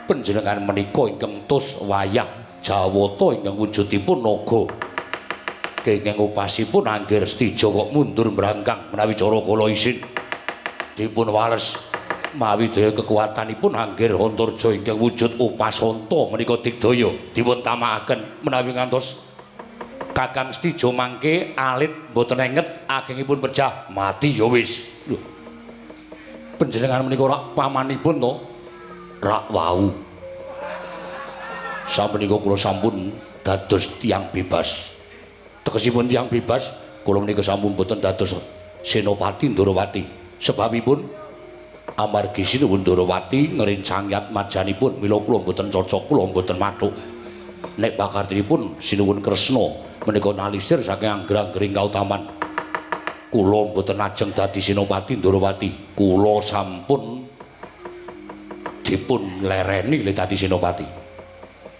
panjenengan menika ingkang tus wayah Jawata ingkang wujudipun naga kenging upasipun Anggir Stijo kok mundur mbrangkang menawi cara kula isin dipun wales mawi daya kekuatanipun Anggir Antarja ingkang wujud upas anta menika digdaya dipun tamakaken menawi ngantos Kakang Stijo mangke alit mboten enget agengipun pejah mati ya wis lho panjenengan menika rak pamanipun to rak wau sapunika kula sampun dados tiyang bebas tegesipun tiyang bebas kula menika sampun boten dados Senopati Ndarawati sebabipun amargi sinuwun Ndarawati ngrencang yat majanipun mila kula boten cocok kula boten mathuk nek pakartinipun sinuwun Kresna menika nalisir saking anggra-anggring kautaman kula boten ajeng dadi Senopati Ndarawati kula sampun dipun lereni le dadi Senopati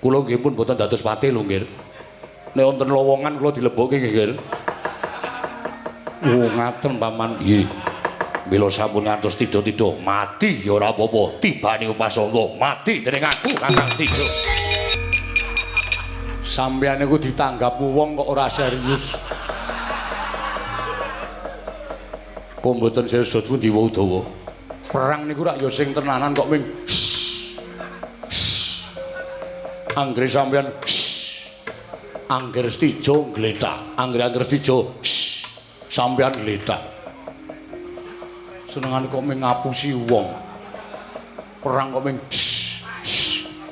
kula nggih pun boten dados pati lho nggih nek wonten lowongan kula dilebokke nggih. Oh ngaten paman. Nggih. Mila sampun ngantos tida-tida mati ya ora apa-apa, tibane Upasangga mati dening aku Kakang Stijo. Sampeyan niku ditanggap wong kok ora serius. Kok mboten serius pun diwa-dawa. Perang niku rak ya sing tenanan kok ming anggere sampeyan Anggir Stijo ngletak, Anggir Stijo sampeyan ngletak. Senengane kok ming ngapusi wong. Perang kok ming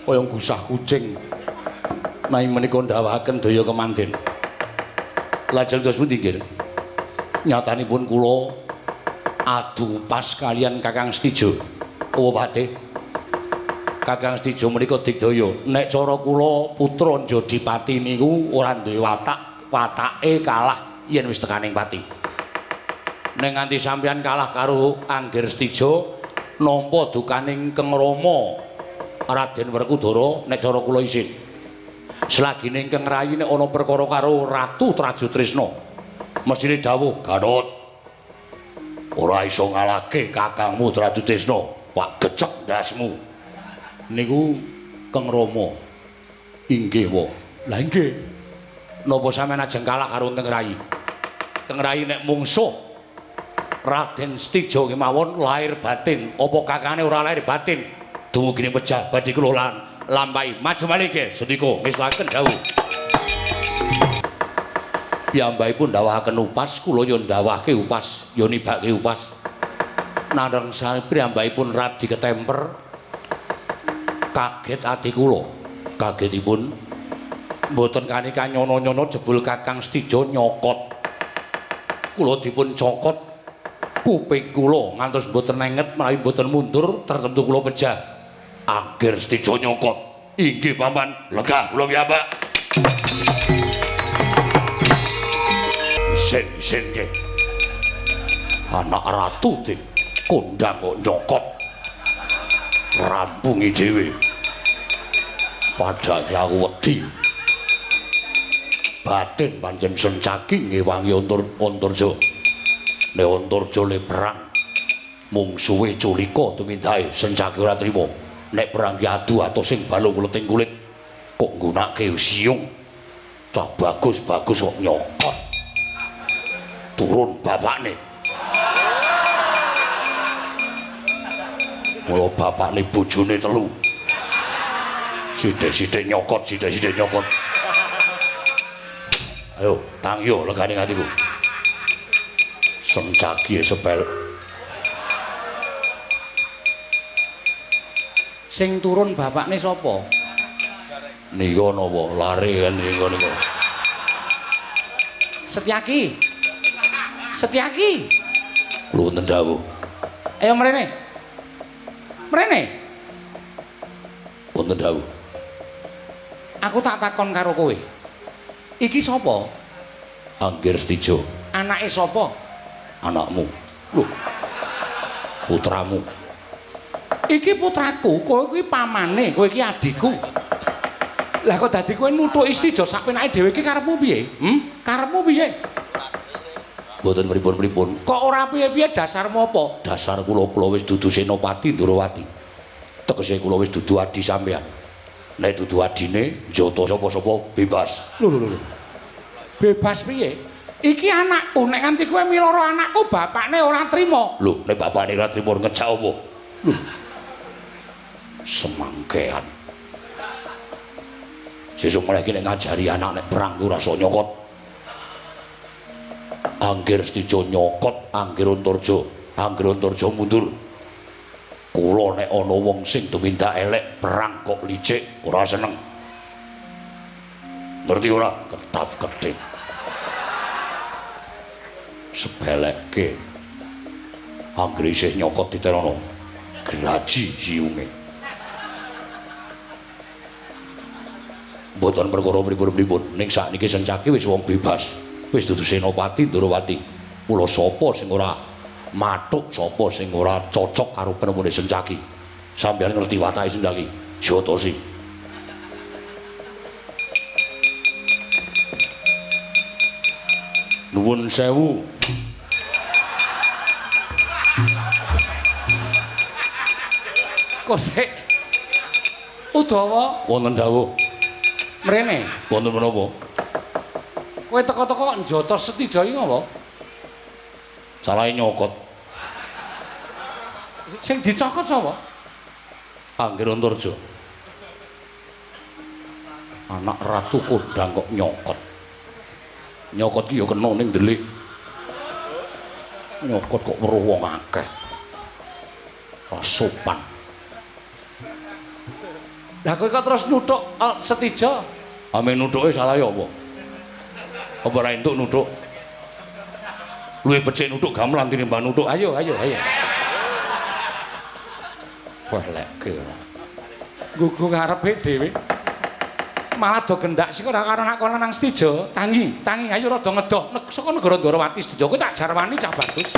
kaya gusah kucing. Nai menika ndawahaken daya kemanden. Lajeng dos pundi nggih? Nyatanipun kula adu pas kalian Kakang Stijo. Oh Patih. Kakang Stijo menika digdaya nek cara kula putra Jodipati niku ora duwe watak, watake kalah yen wis tekaning pati. Nek nganti sampeyan kalah karo Anggir Stijo nampa dukaning Keng Rama Raden Werkudara nek cara kula isin. Selagine Keng Rayi nek ana perkara karo Ratu Trajutrisna mesine dawuh Garut ora iso ngalahke kakangmu Trajutrisna, Pak gecek ndasmu. Niku Keng Rama. Inggih wa. Lah inggih. Napa sampeyan ajeng kalah karo Keng Rayi? Keng Rayi nek mungsuh Raden Stijo kemawon lahir batin, apa kakane ora lahir batin? Dumugine pejah badhe kula lampahi. Maju malih nggih, sedika ngestaken dawuh. Piyambakipun ndhawahaken upas, kula ya ndhawahke upas, ya nibake upas. Nandhang sami piyambakipun radi ketemper. Kaget ati kula. Kagetipun mboten kanika nyono-nyono jebul Kakang Stijo nyokot. Kula dipun cokot kuping kula ngantos mboten nenget menawi mboten mundur tertentu kula pejah. Anggir Stijo nyokot. Inggih paman, legah kula piyambak. Isin nggih. Anak ratu dik kondang kok nyokot. Rampungi dhewe. Padane aku wedi. Batin pancen sencaki ngewangi Antarja. Nek Antarja le perang mung suwe culika tumindahe sencaki ora trima. Nek perang ki adu atos sing balung leting kulit kok nggunakake siung. Cah bagus kok nyokot. Turun bapakne. Mula bapakne bojone telu. Sithik-sithik nyokot. Ayo, tangyo legane atiku. Sencaki sepel. Sing turun bapakne sapa? Nika napa lare kan nika. Setyaki. Setyaki. Lho wonten dawuh. Ayo mrene. Mrene. Wonten dawuh. Aku tak takon karo kowe. Iki sapa? Anggir Stijo. Anake sapa? Anakmu. Lho. Putramu. Iki putraku, kowe kuwi pamane, kowe iki adikku. Lah kok dadi kowe nutuki Stijo sak penake dhewe iki karepmu piye? Karepmu piye? Mboten pripun-pripun. Kok ora piye-piye dasarmu apa? Dasar kula wis dudu Senopati Ndorowati. Tegese kula wis dudu adi sampean. Nek dudu adine njata sapa-sapa bebas. Lho. Bebas piye? Iki anakku, nek nganti kowe miloro anakku bapakne ora trima. Lho, nek bapakne ora trima ngejak apa? Lho. Semangkean. Sesuk mulai iki nek ngajari anak nek perang ku rasa nyokot. Anggir Stijo nyokot, Anggir Antarja mundur. Kula nek ana wong sing tumindak elek perang kok licik ora seneng. Ngerti ora? Ketap-ketip. Sebelekke. Anggir isih nyokot diterono. Graji siunge. Mboten perkara pripun-pripun, ning sakniki Sencaki wis wong bebas. Wis dudu Senopati Ndorowati. Mula sapa sing ora mathuk, sapa sing ora cocok karo penemune Sencaki. Sampeyan ngerti watake Sencaki. Jatosi. Nuwun sewu. Kosek. Udawa Wonten dawuh. mrene. Wonten menapa? Kowe teko-teko kok njata Setija iki ngopo? Salahe nyokot. Sing dicokot sapa? Anggir Antarja. Anak Ratu Kondang kok nyokot. Nyokot ki ya kena ning ndelik. Nyokot kok weruh wong akeh. Ora sopan. Lah kowe kok terus nuthuk Setija? Ame nuthuke salah ya apa? Apa ora entuk nuthuk? Luwih becik nuthuk gamelan tinimbang nuthuk. Ayo. Weleke ora. Gugu ngarepe dhewe. Malah do gendak sik ora karo nak kono nang Setija. Tangi, ayo rada ngedoh saka negara Ndorowati Setija. Kowe tak jarwani cah bagus.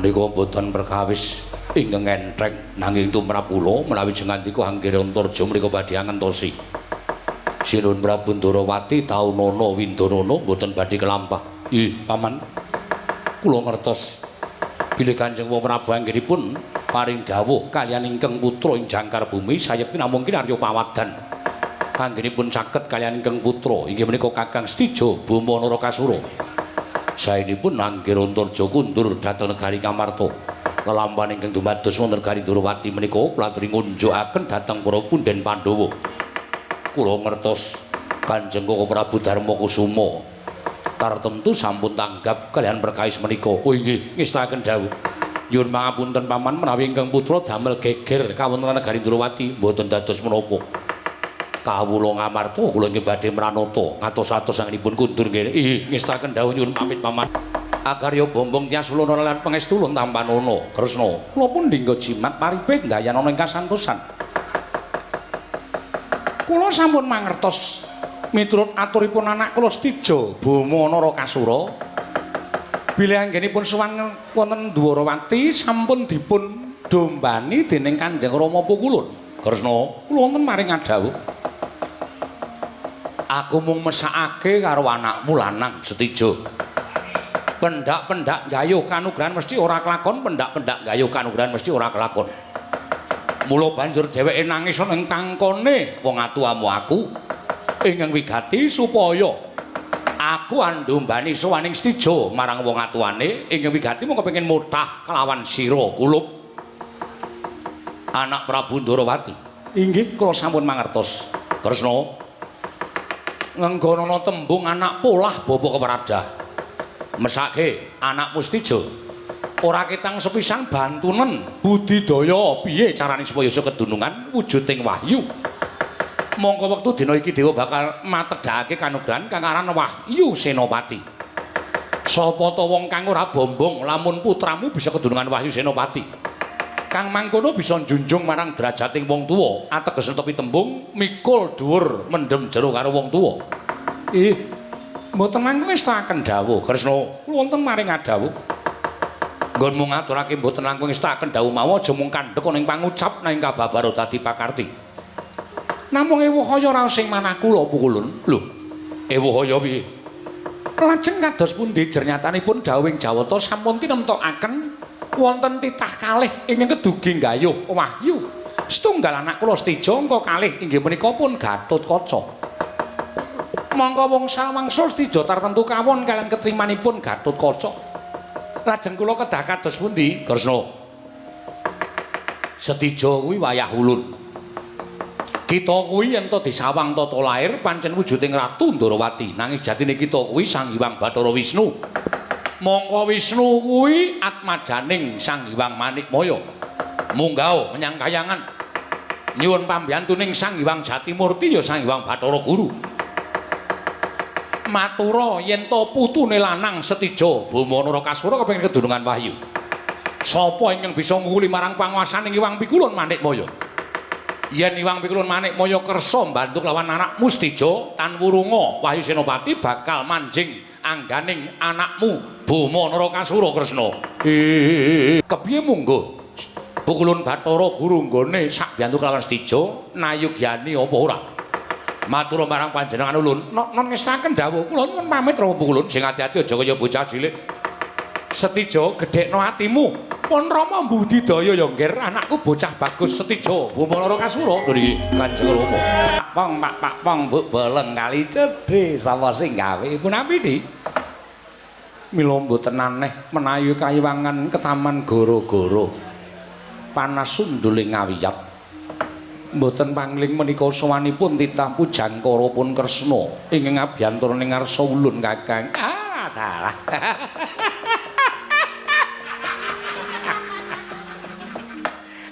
Menika boten perkawis ingkang entreng nanging tumrap kula menawi jengandika Anggir Antarja menika badhe ngentosi Sinuhun Prabu Ndorowati Taunana Windanana boten badhe kelampah. Nggih, Paman. Kula ngertos bilih Kanjeng Prabu anggenipun paring dawuh kaliyan ingkang putra ing jangkar bumi sayekti namung kinarya pawadan. Anggenipun caket kaliyan ingkang putra inggih menika Kakang Setija Bama Narakasura. Saenipun Anggir Antarja kundur dhateng negari Kamarta. Lelampahan ingkang dumados wonten negari Ndorowati menika klatri ngunjukaken dhateng para punden Pandhawa. Kula ngertos Kanjeng Prabu Darmakusuma tartemtu sampun tanggap kalian perkawis menika. Oh nggih, ngestaken dawuh. Nyuwun pangapunten Paman menawi ingkang putra damel geger kawontenan negari Ndorowati mboten dados menapa. Kawula ngamarta kula nggih badhe mranata ngatos-atos sangenipun kundur nggih. Ngestaken dawuh nyuwun pamit Paman. Akarya bombong tias ulana lan pangestu lun tampanana. Kresna, kula pun dinggo jimat paribeh ndayanana ing kasantosan. Kula sampun mangertos miturut aturipun anak kula Setija Bama Narakasura. Bilih anggenipun sowan wonten Ndwarawati sampun dipun dombani dening Kanjeng Rama Pukulun. Kresna, kula wonten maring adhawuh. Aku mung mesakake karo anakmu lanang Setija. Pendak-pendak gayuh kanugrahan mesti ora kelakon, pendak-pendak gayuh kanugrahan mesti ora kelakon. Mula banjur dheweke nangis ning kangkone wong atuamu aku ingkang wigati supaya aku andumbani sowaning Stija marang wong atuane ingkang wigati mung kepengin mutah kelawan sira kulup anak Prabu Ndarawati. Inggih kula sampun mangertos. Kresna ngenggonana tembung anak polah bapa keparadah. Mesake anak Mustija ora ketang sepisan bantunen budidaya piye carane supaya iso kedunungan wujuding wahyu. Mongko wektu dina iki dewa bakal matedhake kanugrahan kang aran Wahyu Senopati. Sapa ta wong kang ora bombong lamun putramu bisa kedunungan Wahyu Senopati. Kang mangkono bisa njunjung marang derajating wong tuwa, ateges netepi tembung mikul dhuwur mendem jero karo wong tuwa. Mboten langkung ngestaken dawuh Kresna, kula wonten maring adawuh. Nggonmu ngaturake mboten langkung ngestaken dawuh mawon aja mung kandhek ning pangucap nanging kababaro dadi pakarti. Namung ewuh kaya raos sing manah kula pukulun. Lho, ewuh kaya piye? Lajeng kados pundi jernyatanipun dawuhing Jawata sampun tinemtokaken wonten titah kalih ingkang kedugi gayuh wahyu. Setunggal anak kula Stija angka kalih inggih menika pun Gatotkaca. Mangka wong samangsa Stija tartemtu kawon kalian ketrimanipun Gatotkaca. Lajeng kula kedah kados pundi? Kresna. Stija kuwi wayah ulun. Kita kuwi yen to disawang tata lair pancen wujuding Ratu Ndarawati, nanging jatine kita kuwi Sang Hyang Bathara Wisnu. Mangka Wisnu kuwi atmajaning Sang Hyang Manikmaya. Munggah menyang kayangan nyuwun pambiyantuning Sang Hyang Jatimurti ya Sang Hyang Bathara Guru. Matura yen to putune lanang Setija Bama Narakasura kepengin kedunungan wahyu. Sapa ingkang bisa nguli marang panguwasaning Hyang Pikulun Manikmaya? Yen Hyang Pikulun Manikmaya kersa mbantu lawan anak Mustija tan wurunga Wahyu Senopati bakal manjing angganing anakmu Bama Narakasura Kresna. Kepiye munggo Pikulun Bathara Guru nggone sak biyantu kelawan Setija nayogyani apa ora? Matur marang panjenengan ulun, non ngestaken dawuh kula nyuwun pamit Rama Pukulun sing ati-ati aja kaya bocah cilik. Setija gedhekno atimu. Pun Rama mbudidaya ya nggir anakku bocah bagus Setija Bama Narakasura. Lho niki Kanjeng Rama. Pak Pong Mbok Boleng kali cedhe sapa sing gawe punapi di? Mila mboten aneh menawi kayiwangan ketaman goro-goro. Panas sunduling ngawiyat. Mboten pangling menika sawanipun titah pujangkara pun Kresna ingkang abyantaning ngarsa ulun Kakang. Dalah.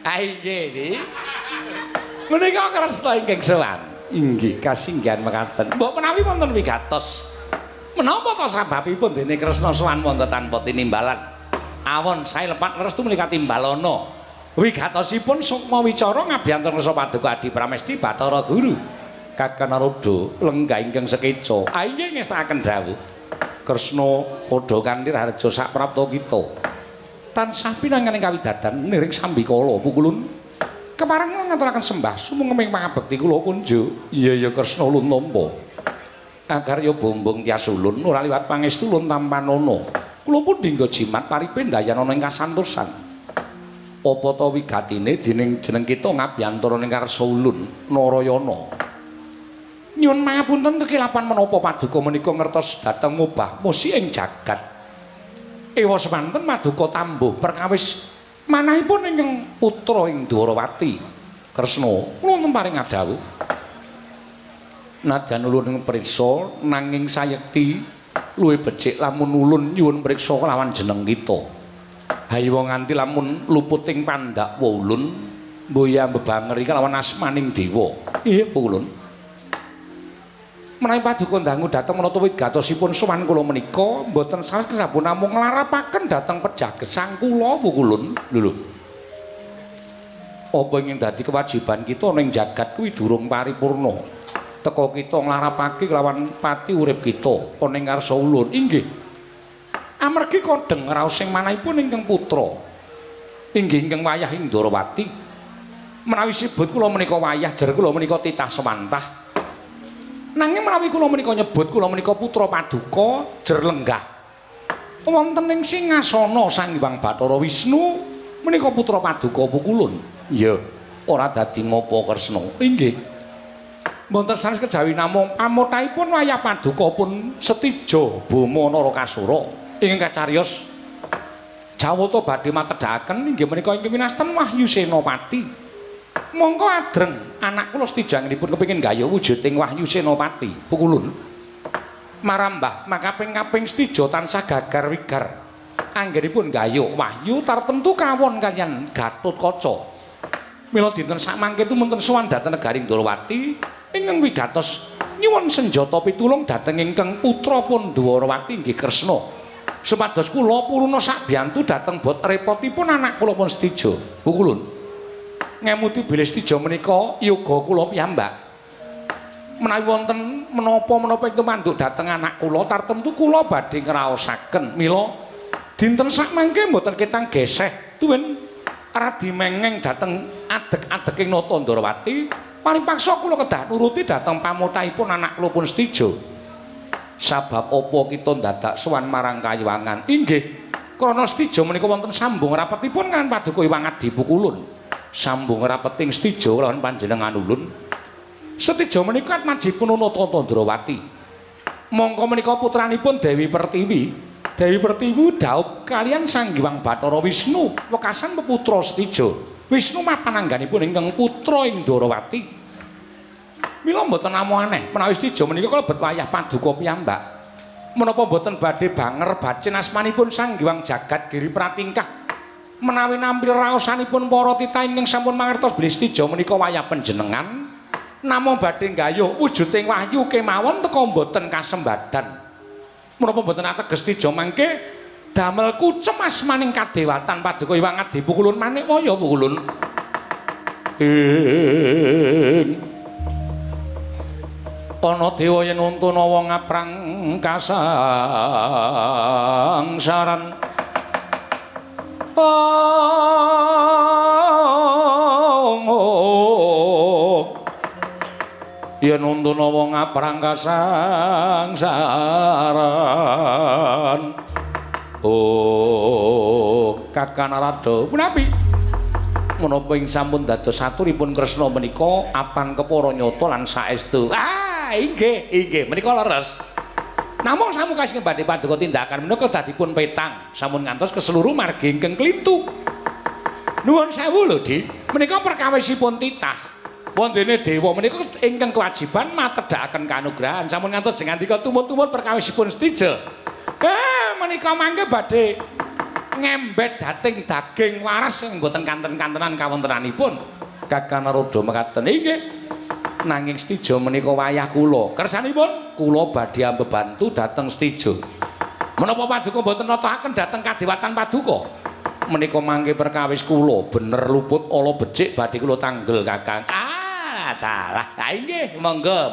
Ayo menika Kresna ingkang sowan. Inggih kasinggihan mekaten. Mbok menawi wonten wigatos. Menapa ta sababipun dene Kresna sowan wonten tanpa tinimbalan? Awon sae lepat restu menika timbalana. Wigatosipun sukma wicara ngabyanten rasa paduka Adi Pramesti Bathara Guru. Kakang Narada lenggah ingkang sekeca. Ayo ngestaken dawuh. Kresna padha kanthi harja sak prapta kita. Tansah pinanganing kawidadan niring Sambikala Pukulun. Kepareng ngaturaken sembah sumenging pangabekti kula kunjuk. Iya Kresna ulun nampa. Agarya bombong tias ulun ora liwat pangestu ulun tampanana. Kula pun dinggo jimat paripe ndayanana ing kasantosan. Apa ta wigatine dening jeneng kita ngabyantaning karsa ulun Narayana. Nyuwun pangapunten kekilapan menapa paduka menika ngertos dhateng ngubah musi ing jagat. Ewa semanten paduka tambuh perkawis manahipun ingkang putra ing Dwarawati. Kresna kula wonten paring adawuh. Nadyan ulun ing priksa nanging sayekti luwih becik lamun ulun nyuwun priksa kelawan jeneng kita. Haywa nganti lamun luputing pandhakwa ulun mboya mbebangeri kelawan asmaning dewa. Iya Pukulun. Menawi paduka ndangu dhateng menapa wigatosipun sowan kula menika mboten salah sampun namung nglarapaken dhateng pejagesang kula Pukulun. Lho. Apa ingin dadi kewajiban kita ning jagat kuwi durung paripurna. Teka kita nglarapake kelawan pati urip kita ana ing ngarsa ulun. Inggih. Amargi kodheng raos sing manahipun ingkang putra inggih ingkang wayah ing Ndarawati. Menawi sibut kula menika wayah jer kula menika titah semantah. Nanging menawi kula menika nyebut kula menika putra paduka jer lenggah. wonten ing singasana Sang Hyang Bathara Wisnu menika putra Paduka Pukulun. Iya, ora dadi ngapa Kresna. Inggih. Mboten sanes kejawi namung pamothaipun wayah Paduka pun Setija Bama Narakasura ingkang kacariyos Jawata badhe matedhaken inggih menika ingkang winasten Wahyu Senopati. Monggo adreng anak kula Setija ngripun kepengin gayuh wujuding Wahyu Senopati Pukulun. Marambah makaping-kaping Setija tansah gagar wigar. Anggenipun gayuh Wahyu tartemtu kawon kaliyan Gatotkaca. Mila dinten sakmangke tumunten sowan dhateng negaring Ndrawati ingkang wigatos nyuwun senjata pitulung dhateng ingkang putra Pandhawarawati inggih Kresna. Supados kula puruna sakbiyantu dhateng bot repotipun anak kula pun Setija Pukulun. Ngemuti bilih Setija menika yoga kula piyambak. Menawi wonten menapa-menapa ingkang manduk dhateng anak kula tartemtu kula badhe ngraosaken. Mila dinten sakmangke mboten ketang geseh tuwin radi mengeng dhateng adeg-adeking Nata Ndrawati. Paripaksa kula kedah nuruti dhateng pamothaipun anak kula pun Setija. Sabab apa kita dadak sowan marang Kayuwangan? Inggih, krana Setija menika wonten sambung rapetipun kan Paduka Hyang Adi Pukulun. Sambung rapeting Setija lawan panjenengan ulun. Setija menika majipun Nata Ndrawati. Mongko menika putranipun Dewi Pertiwi. Dewi Pertiwi dhaup kalian Sang Hyang Bathara Wisnu wekasan peputra Setija. Wisnu mapanangganipun ingkang putra Indrawati. Mila mboten namung aneh menawi Setija menika kalebet wayah Paduka piyambak. Menapa mboten badhe banger bacin asmanipun Sang Hyang Jagat Giri Pratingkah menawi nampil raosanipun para titah ingkang sampun mangertos bilih Setija menika wayah panjenengan namung badhe gayuh wujuding wahyu kemawon teka mboten kasembadan. Menapa mboten ateges Setija mangke damel kucem asmaning kadewatan Paduka Hyang Adi Pukulun Manikmaya Pukulun. Ana dewa yen untuna wong ngaprang kasangsaran. Yen untuna wong ngaprang kasangsaran. Oh, Kakang Narada, punapi? Menapa ing sampun dados saturipun Kresna menika apan kepara nyata lan saestu. Inggih, menika leres. Namung samukasing badhe Paduka tindakan menika dadipun petang, sampun ngantos keseluruh margi ingkang klintu. Nuwun sewu lho, Dik. Menika perkawisipun titah. Wondene dewa menika ingkang kewajiban matedhakaken kanugrahan, sampun ngantos jengandika tumut-tumut perkawisipun Setija. Menika mangke badhe ngembet dating daging waras sing mboten kanten-kantenan kawontenanipun. Kakang Narada mekaten. Inggih. Nanging Setija menika wayah kula. Kersanipun kula badhe ambebantu dhateng Setija. Menapa Paduka mboten natahaken dhateng kadewatan Paduka? Menika mangke perkawis kula bener luput ala becik badhe kula tanggel Kakang. Dalah. Inggih, monggo.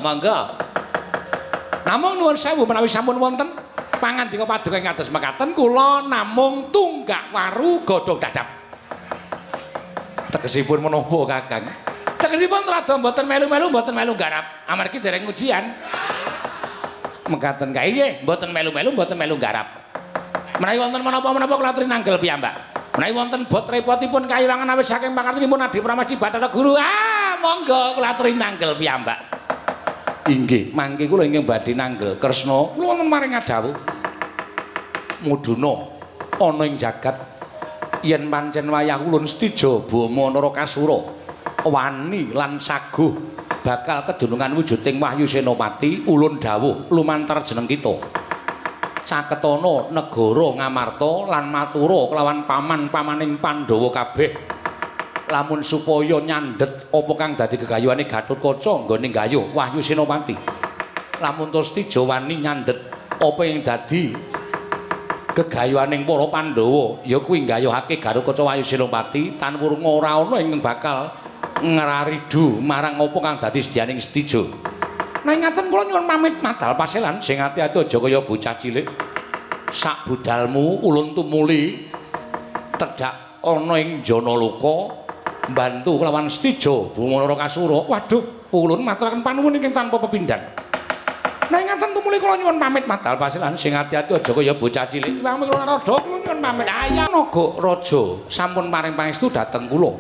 Namung nuwun sewu menawi sampun wonten pangandika Paduka ing kados mekaten kula namung tunggak waru godhong dadap. Tegesipun menapa Kakang? Tegesipun rada mboten melu-melu garap amargi dereng ujian. Mekaten kae nggih, mboten melu-melu garap. Menawi wonten menapa-menapa kula aturi nanggel piyambak. Menawi wonten bot repotipun Kayuwangan awit saking pangertenipun Adi Pramesti Bathara Guru, monggo kula aturi nanggel piyambak. Inggih, mangke kula ingkang badhe nanggel Kresna kula wonten maring dawuh. Muduna ana ing jagat yen pancen wayah ulun Setija Bama Narakasura wani lan saguh bakal kedunungan wujuding Wahyu Senopati, ulun dawuh lumantar jeneng kita. Caketana negara ngamarta lan matura kelawan paman-pamaning Pandhawa kabeh lamun supaya nyandhet apa kang dadi gegayuhane Gatotkaca nggone gayuh Wahyu Senopati. Lamun to Setija wani nyandhet apa yang dadi gegayuhaning para Pandhawa ya kuwi nggayuhake Gatotkaca Wahyu Senopati tanpa ora ana ing bakal ngraridu marang apa kang dadi sedyaning Setija. Nanging ngaten kula nyuwun pamit madal paselan sing ati-ati aja kaya bocah cilik. Sak budalmu ulun tumuli tedhak ana ing Janaloka mbantu kelawan Setija Bama Narakasura. Waduh, ulun maturaken panuwun ingkang tanpa pepindhan. Nek ngaten tumuli kula nyuwun pamit madal pasilan sing ati-ati aja kaya bocah cilik. Wong kula rada kula nyuwun pamit. Ayang Naga Raja sampun paring pangestu dhateng kula.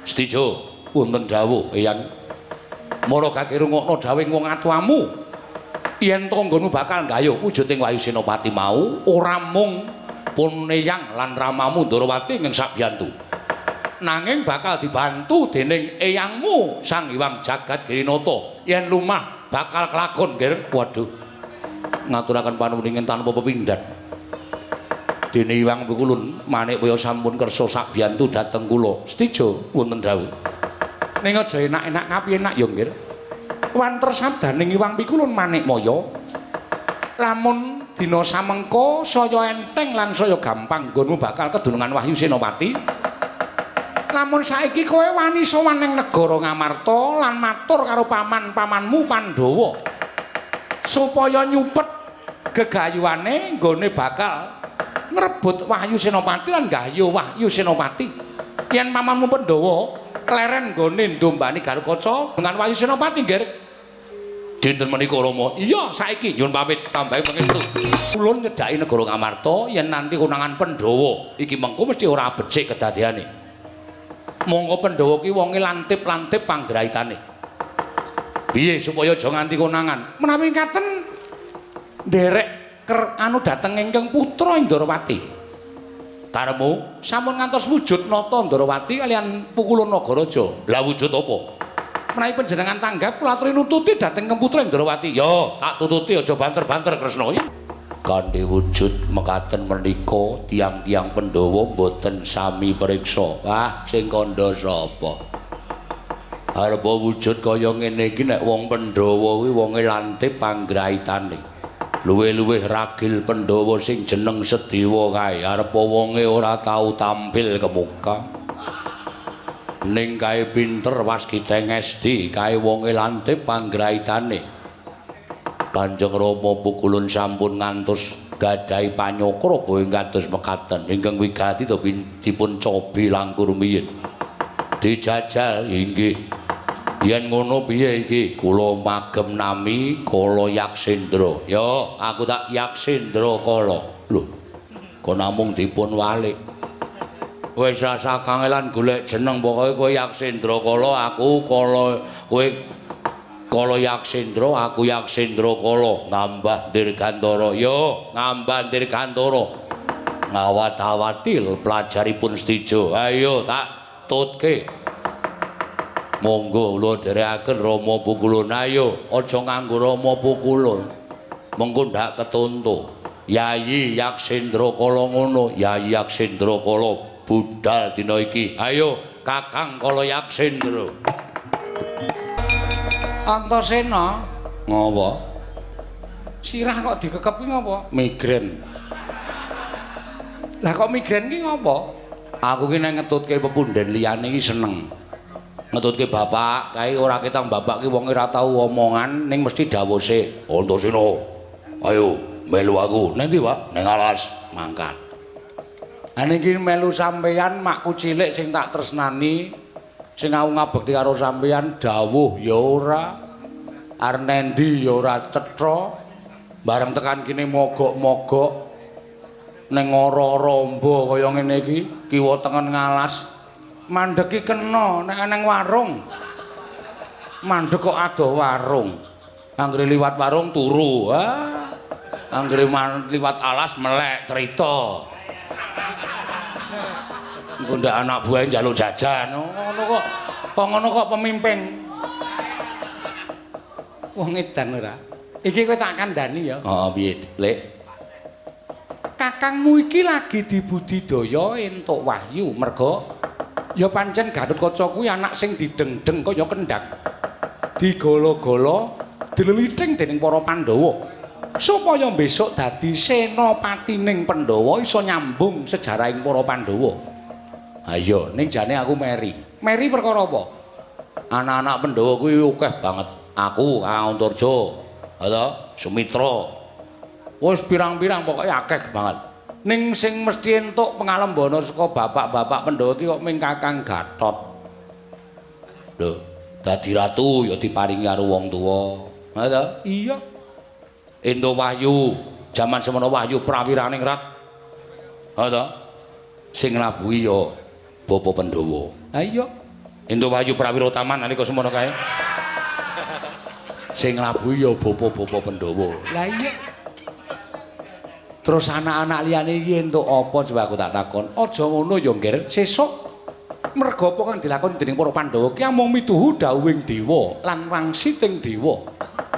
Stijo wonten dawuh Eyang. Mara gak rungokno dawuhing wong atuamu. Yen tanggomu bakal nggayuh wujuding Wahyu Senopati mau ora mung Puneyang lan ramamu Ndarawati ing sabiyantu. Nanging bakal dibantu dening eyangmu Sang Hyang Jagat Girinata yen lumah bakal kelakon nggih. Waduh. Ngaturaken panuwuning tanpa pepindhan. Dene Hyang Pukulun Manikaya sampun kersa sabiyantu dhateng kula. Stijo wonten dawuh. Ning aja enak-enak kapiye enak ya nggih. Wanter sabdaning Hyang Pikulun Manikmaya lamun dina samengko saya enteng lan saya gampang nggonmu bakal kedunungan Wahyu Senopati. Lamun saiki kowe wani sowan ning negara Ngamarta lan matur karo paman-pamanmu Pandhawa supaya nyupet gegayuhane nggone bakal ngrebut Wahyu Senopati lan nggayuh Wahyu Senopati. Yen pamanmu Pandhawa kleren nggone ndombani Garukaca dengan Wahyu Senopati nggih. Dinten menika Rama. Iya, saiki nyuwun pamit tambahi pangestu. Ulun nyedhaki negara Ngamarta yen nanti konangan Pandhawa iki mengko mesti ora becik kedadeane. Monggo Pandhawa ki wonge lantip-lantip panggraitane. Piye supaya aja nganti konangan? Menawi katen nderek anu dhateng ingkang putra Ndarawati. Karemu sampun ngantos wujud nata Ndarawati kaliyan Pukulun Nagaraja. Lah wujud apa? Menawi panjenengan tanggap kula aturi nututi dhateng Putra Ndarawati. Ya, tak tututi aja banter-banter Kresna. Kanthi wujud mekaten menika tiang-tiang Pandhawa boten sami priksa. Wah, sing kandha sapa? Arep wujud kaya ngene iki nek wong Pandhawa kuwi wonge lantip panggraitane. Luwih-luwih ragil Pandhawa sing jeneng Sedewa kae. Arep wonge ora tau tampil ke muka. Ning kae pinter waskita ngesti, kae wonge lantip panggraitane. Kanjeng Rama Pukulun sampun ngantos gadahi panyokra boeng kados mekaten ingkang wigati to dipun cobi langkung rumiyin. Dijajal inggih. Yen ngono piye iki? Kula magem nami Kala Yaksendra. Ya, aku tak Yaksendra Kala. Lho. Kok namung dipun walik. Wis rasa kangelan golek jeneng pokoke kowe Yaksendra Kala, aku Kala, kowe Kala Yaksendra, aku Yaksendra Kala, ngambah Dirgantara. Yo, ngambah Dirgantara. Ngawat-awati pelajaripun Stijo. Ayo tak tutke. Monggo kula dherekaken Rama Pukulun. Ayo, aja nganggo Rama Pukulun. Mengko ndak ketuntu. Yayi Yaksendra Kala ngono, Yayi Yaksendra Kala budal dina iki. Ayo, Kakang Kala Yaksendra. Antasena, ngapa? Sirah kok dikekepi ngapa? Migren. Lah kok migren ki ngapa? Aku ki nek ngetutke pepundhen liyane iki seneng. Ngetutke bapak, kae ora ketang bapak ki wong ora tau omongan ning mesti dawuh sik. Antasena. Ayo melu aku. Ning ndi, Pak? Ning alas mangkat. Ane iki melu sampeyan makku cilik sing tak tresnani. Sing aku ngabekti karo sampeyan dawuh ya ora arep nendi ya ora cetha bareng tekan kene mogok-mogok ning ora-ramba kaya ngene iki kiwa tengen ngalas mandhek iki kena nek nang warung mandhek kok adoh warung anggere liwat warung turu anggere liwat alas melek cerita engko ndak anak buah njaluk jajan ngono kok pemimpin wong edan ora iki kowe tak kandhani ya piye Lek kakangmu iki lagi dibudidaya entuk wahyu merga ya pancen Garukaca kuwi anak sing dideng-deng kaya kendhang digala-gala dileliting dening para Pandhawa supaya besok dadi senopatining Pandhawa iso nyambung sejarahing para Pandhawa. Ayo, ning jane aku meri. Meri perkara apa? Anak-anak Pandhawa kuwi akeh banget. Aku Kang Antarja, Sumitra. Wis pirang-pirang pokoke akeh banget. Ning sing mesti entuk pengalembana saka bapak-bapak Pandhawa iki kok ming Kakang Gatot. Lho, dadi ratu ya diparingi karo wong tuwa. Ha ta? Iya. Ento Wahyu, jaman semono Wahyu prawiraning rat. Ha ta? Sing nglabuhi ya Bapa Pandhawa. Ha iya. Ento Wahyu prawira taman nalika semono kae. Sing nglabuhi ya Bapa Pandhawa. Lah iya. Terus anak-anak liyane iki entuk apa coba aku tak takon. Aja ngono ya, Ngger. Sesuk merga apa kang dilakoni dening para Pandhawa ki amung mituhu dawuhing dewa lan wangsiting dewa.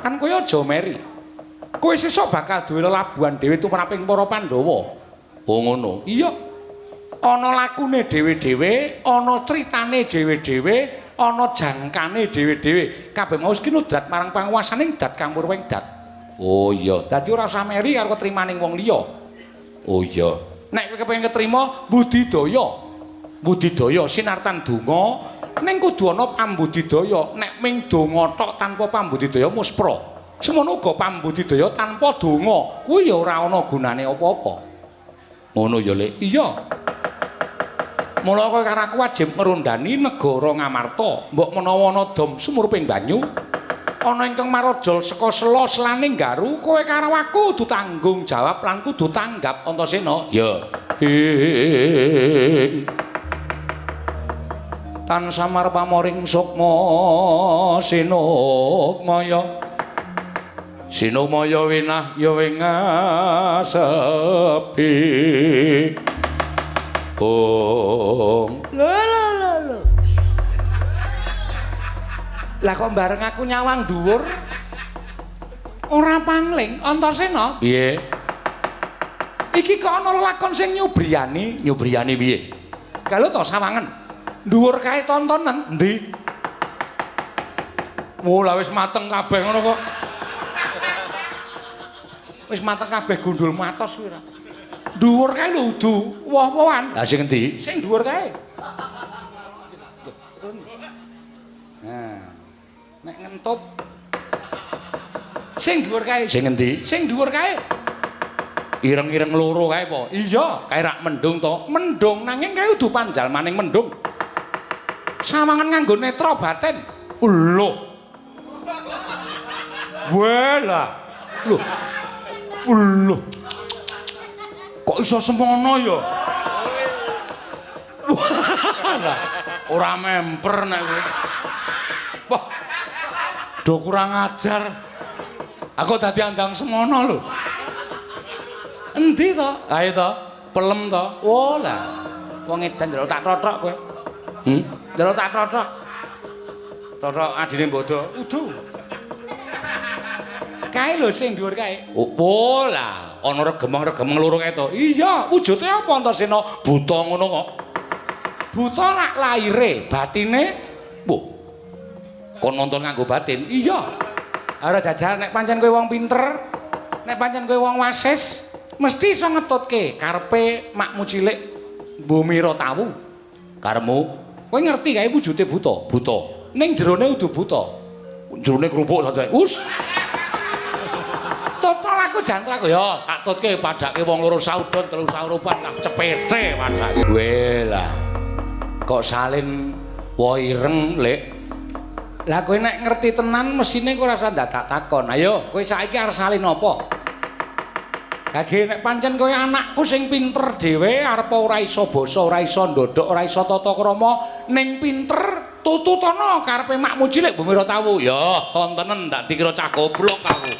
Kan kowe aja meri. Kowe sesuk bakal duwe lelabuhan dhewe tumraping para Pandhawa. Oh ngono. Iya. Ana lakune dhewe-dhewe, ana critane dhewe-dhewe, ana jangkane dhewe-dhewe. Kabeh mau iki nudrat marang panguwasaning dat kang murwing dat. Oh iya, dadi ora usah meri karo ketrimaning wong liya. Oh iya. Nek kowe kepengin ketrima budidaya. Budidaya sinartan donga ning kudu ana pambudidaya. Nek ming donga tok tanpa pambudidaya muspra. Semono uga pambudidaya tanpa donga. Kuwi ya ora ana gunane apa-apa. Ngono ya, Lek. Iya. Mula kowe karo aku wajib ngrondani negara Ngamarta. Mbok menawa ana dom sumurping banyu, ana ingkang marajal saka sela selaning garu, kowe karo aku kudu tanggung jawab lan kudu tanggap Antasena. Ya. Tan samar pamoring sukma sinukmaya. Sinukmaya winah ya wingasepi. Lho. Lah kok bareng aku nyawang dhuwur ora pangling Antasena? Piye? Iki kok ana lakon sing nyubriyani. Nyubriyani piye? Kalau to sawangen. Dhuwur kae tontonen endi? Lah wis mateng kabeh ngono kok. Wis mateng kabeh gundul matos kuwi ora. Dhuwur kae lho udu woh-wohan. Lah sing endi? Sing dhuwur kae. Nah. Nek ngentup sing dhuwur kae. Sing endi? Sing dhuwur kae. Ireng-ireng loro kae po. Iya, kae rak mendung to. Mendung nanging kae udu panjal maning mendung. Sawangan nganggo netra batin. Lho. Walah. Lho. Lho. Kok iso semono ya? Wah. Ora memper nek kowe. Wah. Do kurang ajar. Aku dadi andang semono lho. Endi to? Ayo to, pelem to. Oh lah. Wong edan ndelok tak totok kowe. Ndelok tak totok. Totok adine bodo udu. Kae lho sing dhuwur kae. Oh lah, ana regemeng-regemeng loro kae to. Iya, wujude apa Antasena? Buta ngono kok. Buta lak laire, batine mbuh. Kon nonton nganggo batin. Iya. Ora jajal nek pancen kowe wong pinter, nek pancen kowe wong wasis, mesti iso ngetutke karepe makmu cilik Mbumira Tawu. Karemu kowe ngerti kae wujude buta, buta. Ning jerone udu buta. Jerone krupuk saja. Us. Total aku jantraku ya, tak tutke padake wong loro saudon telu saurupan tak cepete padake. Kowe lah. Kok salin wo ireng, Lek. Lah kowe nek ngerti tenan mesine kowe rasa dadak takon. Ayo, kowe saiki arep salin apa? Kage nek pancen kowe anakku sing pinter dhewe arep ora iso basa, ora iso ndodhok, ora iso tata krama, ning pinter tututana karepe makmu cilik Mbumira Tawu. Ya, tontenen ndak dikira cah goblok aku.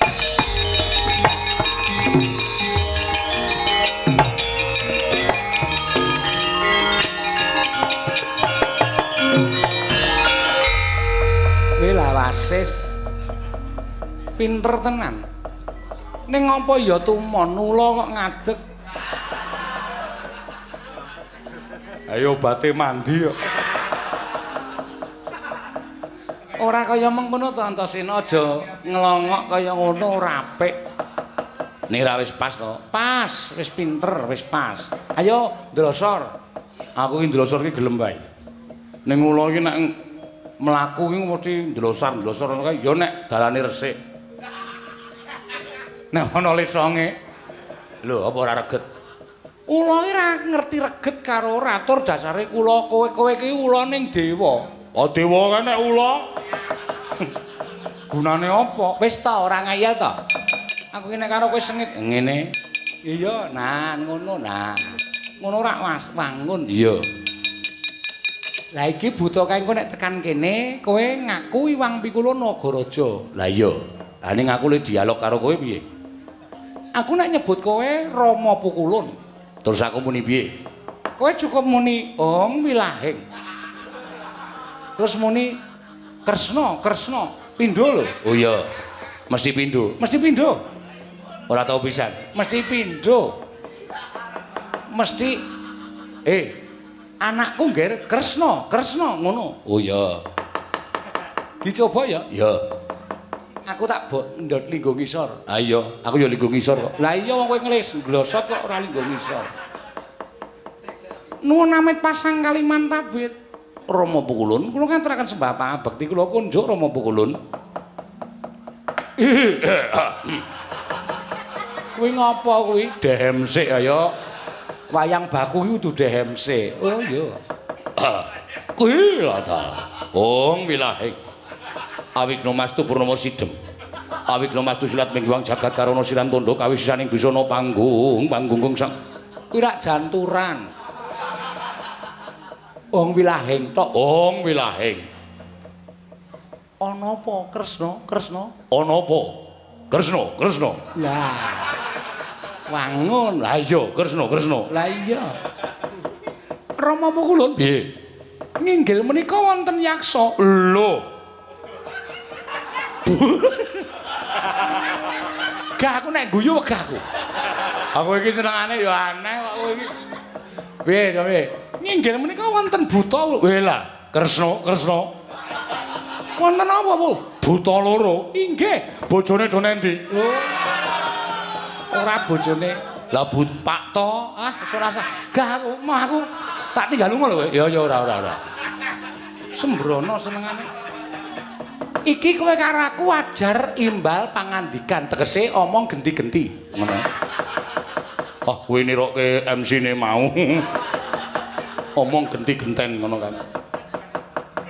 Wasis pinter tenan. Ning apa ya tumon ula kok ngadeg. Ayo bate mandi kok. Ora kaya mengkono to Antasena, aja ngelongok kaya ngono ora apik. Ning ra wis pas to. Pas, wis pinter, wis pas. Ayo ndlosor. Aku iki ndlosor iki gelem wae. Ning ula iki nek mlaku iki mesti ndlosar-ndlosor ngono kae ya nek dalane resik. Nek ana lesonge. Lho, apa ora reget? Ula iki ra ngerti reget karo ora, tur dasare kula kowe-kowe iki ula ning dewa. Dewa kan nek ula. Gunane apa? Wis ta ora ngayal to. Aku ki nek karo kowe sengit ngene. Iya, nah ngono nah. Ngono ora wangun. Iya. Lah iki buta kae engko nek tekan kene kowe ngaku Iwang Pikula Nagaraja. Lah iya. Lah ning aku le dialog karo kowe piye? Aku nek nyebut kowe Rama Pukulun. Terus aku muni piye? Kowe cukup muni Ong Wilahing. Terus muni Kresna, Kresna, pindho lho. Oh iya. Mesti pindho. Mesti pindho. Ora tau pisan. Mesti pindho. Mesti anakku ngger Kresna, Kresna ngono. Oh iya. Dicoba ya? Iya. Aku tak ndot linggo ngisor. Ah iya, aku ya linggo ngisor kok. Lah iya wong kowe ngelis glosot kok ora linggo ngisor. Nuwun amit pasang kaliman tabit. Rama Pukulun, Kula ngaturaken sembah pangabekti kula kunjuk Rama Pukulun. Kuwi ngapa kuwi? Dehem sik ayo. Wayang baku iki kudu dehem sik. Oh iya. Kuwi lha ta. Ong Wilahing. Awigna mastu purnama sidhem. Awigna mastu silat minggiwang jagat karana siran tandha kawisisaning bisana panggung sang. Kuwi rak janturan. Ong Wilahing tok. Ong Wilahing. Ana apa Kresna? Kresna? Ana apa? Kresna, Kresna. Lah. Wangun. Lah iya, Kresna, Kresna. Lah iya. Rama Pukulun. Piye? Nginggil menika wonten yaksa. Lho. Gah aku nek guyu wegah aku. Aku iki senengane ya aneh kok kowe iki. Piye to piye? Nginggil menika wonten buta. Weh lah, Kresna, Kresna. Wonten apa, Pul? Buta loro. Inggih. Bojone do nendi? Lho. Ora bojone. Lah Pak to. Ah, wis ora usah. Gah aku, mah aku tak tinggal lunga lho kowe. Ya ya ora. Sembrono senengane. Iki kowe karo aku ajar imbal pangandikan, tegese omong genti-genti. Ngono. Ah, kowe nirokke MC-ne mau. Omong genti-genten ngono kan.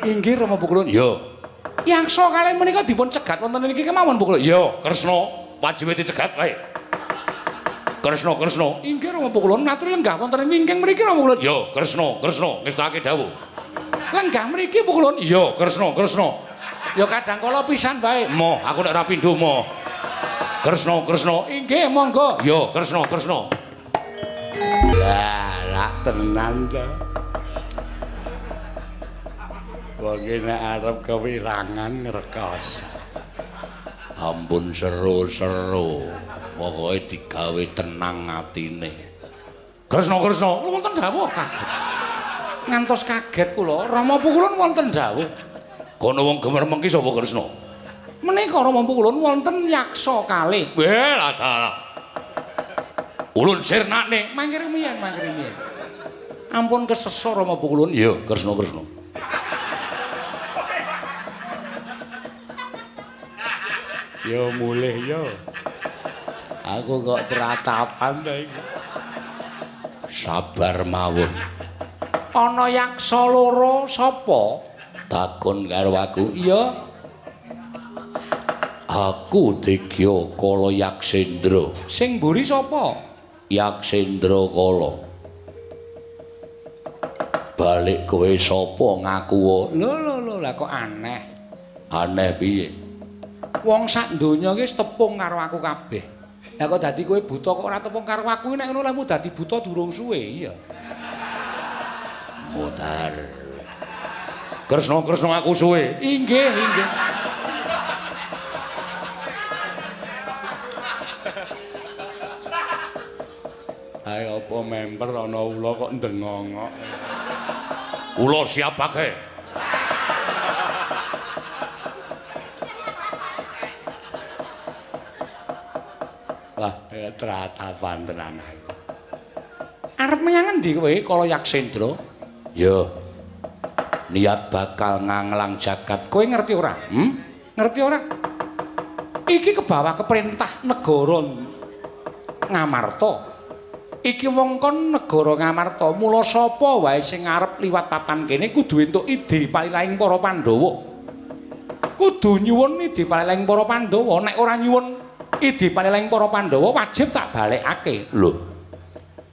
Inggih Rama Pukulun. Ya. Yaksa kalih menika dipun cegat wonten niki kemawon Pukulun. Ya, Kresna, wajibe dicegat wae. Kresna, Kresna. Inggih Rama Pukulun, matur lenggah wonten wingking mriki Rama Pukulun. Ya, Kresna, Kresna, ngestake dawuh. Lenggah mriki Pukulun. Ya, Kresna, Kresna. Ya kadang kala pisan bae. Mo, aku nek ora pindho mo. Kresna, Kresna. Inggih, monggo. Ya, Kresna, Kresna. Lah tenan to. Wong nek arep kewirangan ngrekos. Ampun seru-seru. Pokoke digawe tenang atine. Kresna, Kresna. Wonten dawuh kaget. Ngantos kaget kula, Rama Pukulun wonten dawuh. Kono wong gemermeng ki sapa Kresna? Menika Rama Pukulun wonten yaksa kalih. Weh, lah ta. Ulun sirnane. Mangkir miyen. Ampun kesesa Rama Pukulun. Iya, Kresna, Kresna. Yo mulih yo. Aku kok teratapan ta iki. Sabar mawon. Ana yaksa loro sapa? Takon karo aku. Iya. Aku Degya Kala Yaksendra. Sing mburi sapa? Yaksendra Kala. Balik kowe sapa ngaku? Lho, lah kok aneh. Aneh piye? Wong sak donya iki tepung karo aku kabeh. Lah kok dadi kowe buta kok ora tepung karo aku nek ngono lemu dadi buta durung suwe iya. Mutar. Kresna, Kresna aku suwe. Inggih. Ayo apa member ana ula kok ndengongok. Ula siapake? Wah, teratapan tenan. Arep menyang endi kowe Kala Yaksendra? Ya. Niat bakal nganglang jagat. Kowe ngerti ora? Ngerti ora? Iki kebawa keperintah negara Ngamarta. Iki wong kon negara Ngamarta, mula sapa wae sing arep arep liwat papan kene kudu entuk idi palilaing para Pandhawa. Kudu nyuwun idi palilaing para Pandhawa, nek ora nyuwun idi palilaing para Pandhawa wajib tak balekake. Lho.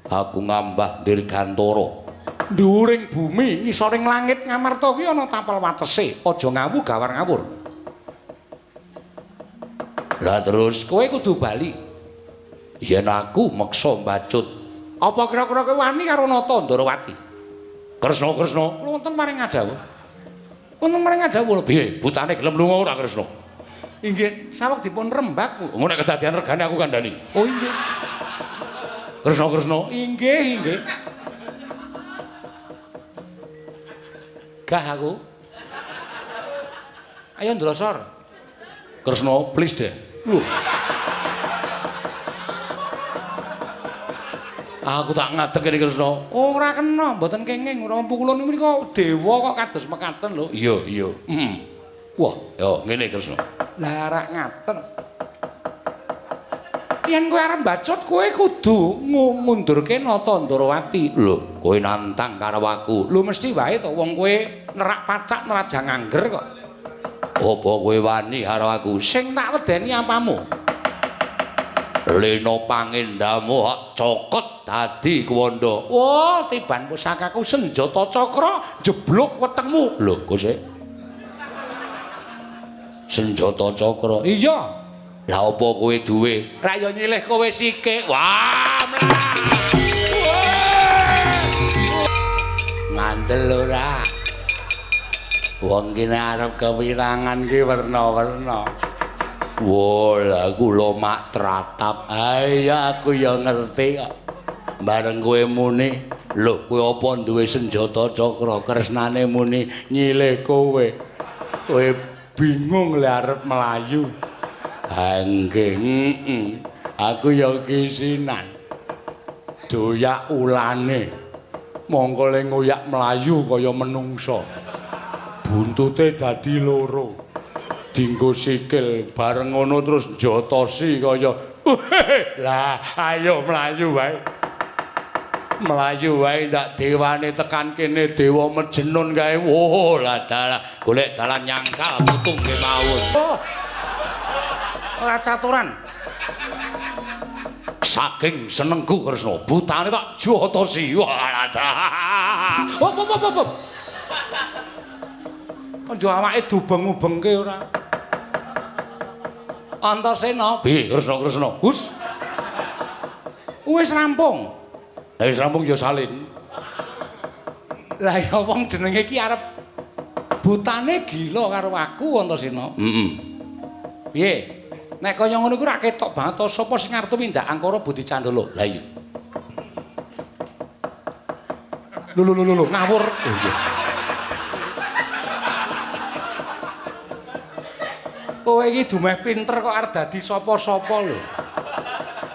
Aku ngambah Dirgantara. Dhuwuring bumi, ngisoring langit Ngamarta kuwi ana tapel watese, aja ngawu gawar ngawur. Lah terus Kowe kudu bali. yen aku meksa mbacut, Apa kira-kira kowe wani karo Nata Ndarawati? Kresna Wonten maring adawuh. Wonten maring adawuh piye butane gelem lunga ora Kresna? Inggih, saweg dipun rembak. Engko nek kedadian regane aku kandhani. Oh inggih. Kresna. Inggih. Gah aku. Ayo ndrosor. Kresna, please deh. Lho. Aku tak ngadeg kene Kresna. Ora kena, mboten kenging. Ora mampu kula niku dewa kok kados mekaten lho. Iya. Wah, yo ngene Kresna. Lah rak ngaten. Yen kowe arep mbacut, kowe kudu ngundurke Nata Ndarawati. Lho, kowe nantang karo aku. Lho mesti wae to wong kowe nerak pacak nerajang angger kok. Apa kowe wani karo aku? Sing tak wedeni apamu? Lena pangendamu hak cokot dadi kuwanda. Oh, tiban pusakaku senjata cakra jeblok wetengmu. Lho, kok sik? Senjata cakra. Iya. Lah apa kowe duwe? Ra yo nyilih kowe sikik. Wah, Ngandel ora. Wong kene arep kewirangan ki werna-werna. Wah, kula mak tratap. Iya aku ya ngerti kok. Bareng kowe muni, lho kowe apa duwe senjata cakra? Kresnane muni nyilih kowe. Kowe bingung le arep melayu. Nggih, aku ya kisinan. Doyak ulane. Mongko le ngoyak melayu kaya menungsa. Buntute dadi loro. Dinggo sikil bareng ngono terus jotosi kaya lah ayo melayu wae. Melayu wae ndak dewane tekan kene dewa Mejenun kae. Woh, lah dalah golek dalan nyangkal putung nggih mawon. ora caturan. Saking senengku Kresna, butane tak jotosi. Wah, Hop. Kanjo awake dubeng-ubengke ora. Antasena. Piye Kresna? Hus. Wis rampung. Lah wis rampung ya salin. Lah ya wong jenenge iki arep butane gila karo aku Antasena. Piye? Nek kaya ngono iku ra ketok banget to sapa sing arep tumindak Angkara Budi Candala. Lah iya. Lho ngawur. Oh iya. Kowe iki dumeh pinter kok arep dadi sapa-sapa lho.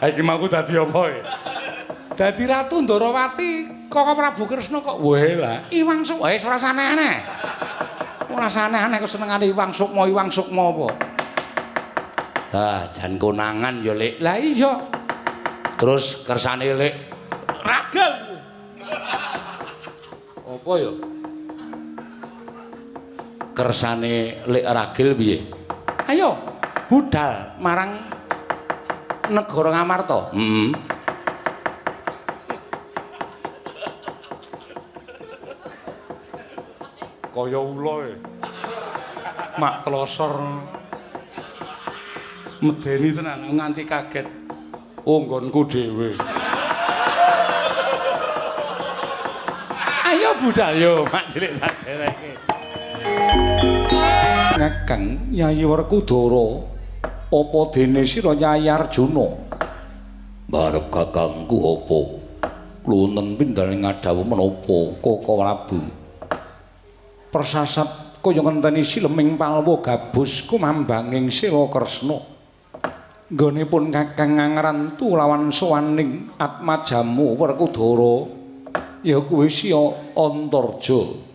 Ha iki mangku dadi apa ya? Dadi Ratu Ndarawati Kaka Prabu Kresna kok. Weh lah, Iwang Sukma wis ora aneh-aneh. Ora aneh-aneh kok senengane Iwang Sukma apa? Ah, jan konangan ya, Lek. Lah iya. Terus kersane Lek Ragil. Apa ya? Kersane Lek Ragil piye? Ayo, budal marang negara Ngamarta. Kaya ula e. Mak telosor. Medeni tenan nganti kaget. Oh, nggonku dhewe. Ayo budal yo, mak cilik tak dereke. Kakang Yayi Werkudara, apa dene sira Yayi Arjuna? Barep kakangku apa? Wonten pindhaning ngadhawuh menapa Kaka Prabu? Persasat kaya ngenteni sileming palwa gabus kumambanging sira Kresna. Nggonipun Kakang ngangrantu lawan sowaning Atmajamu Werkudara ya kuwi Siya Antarja.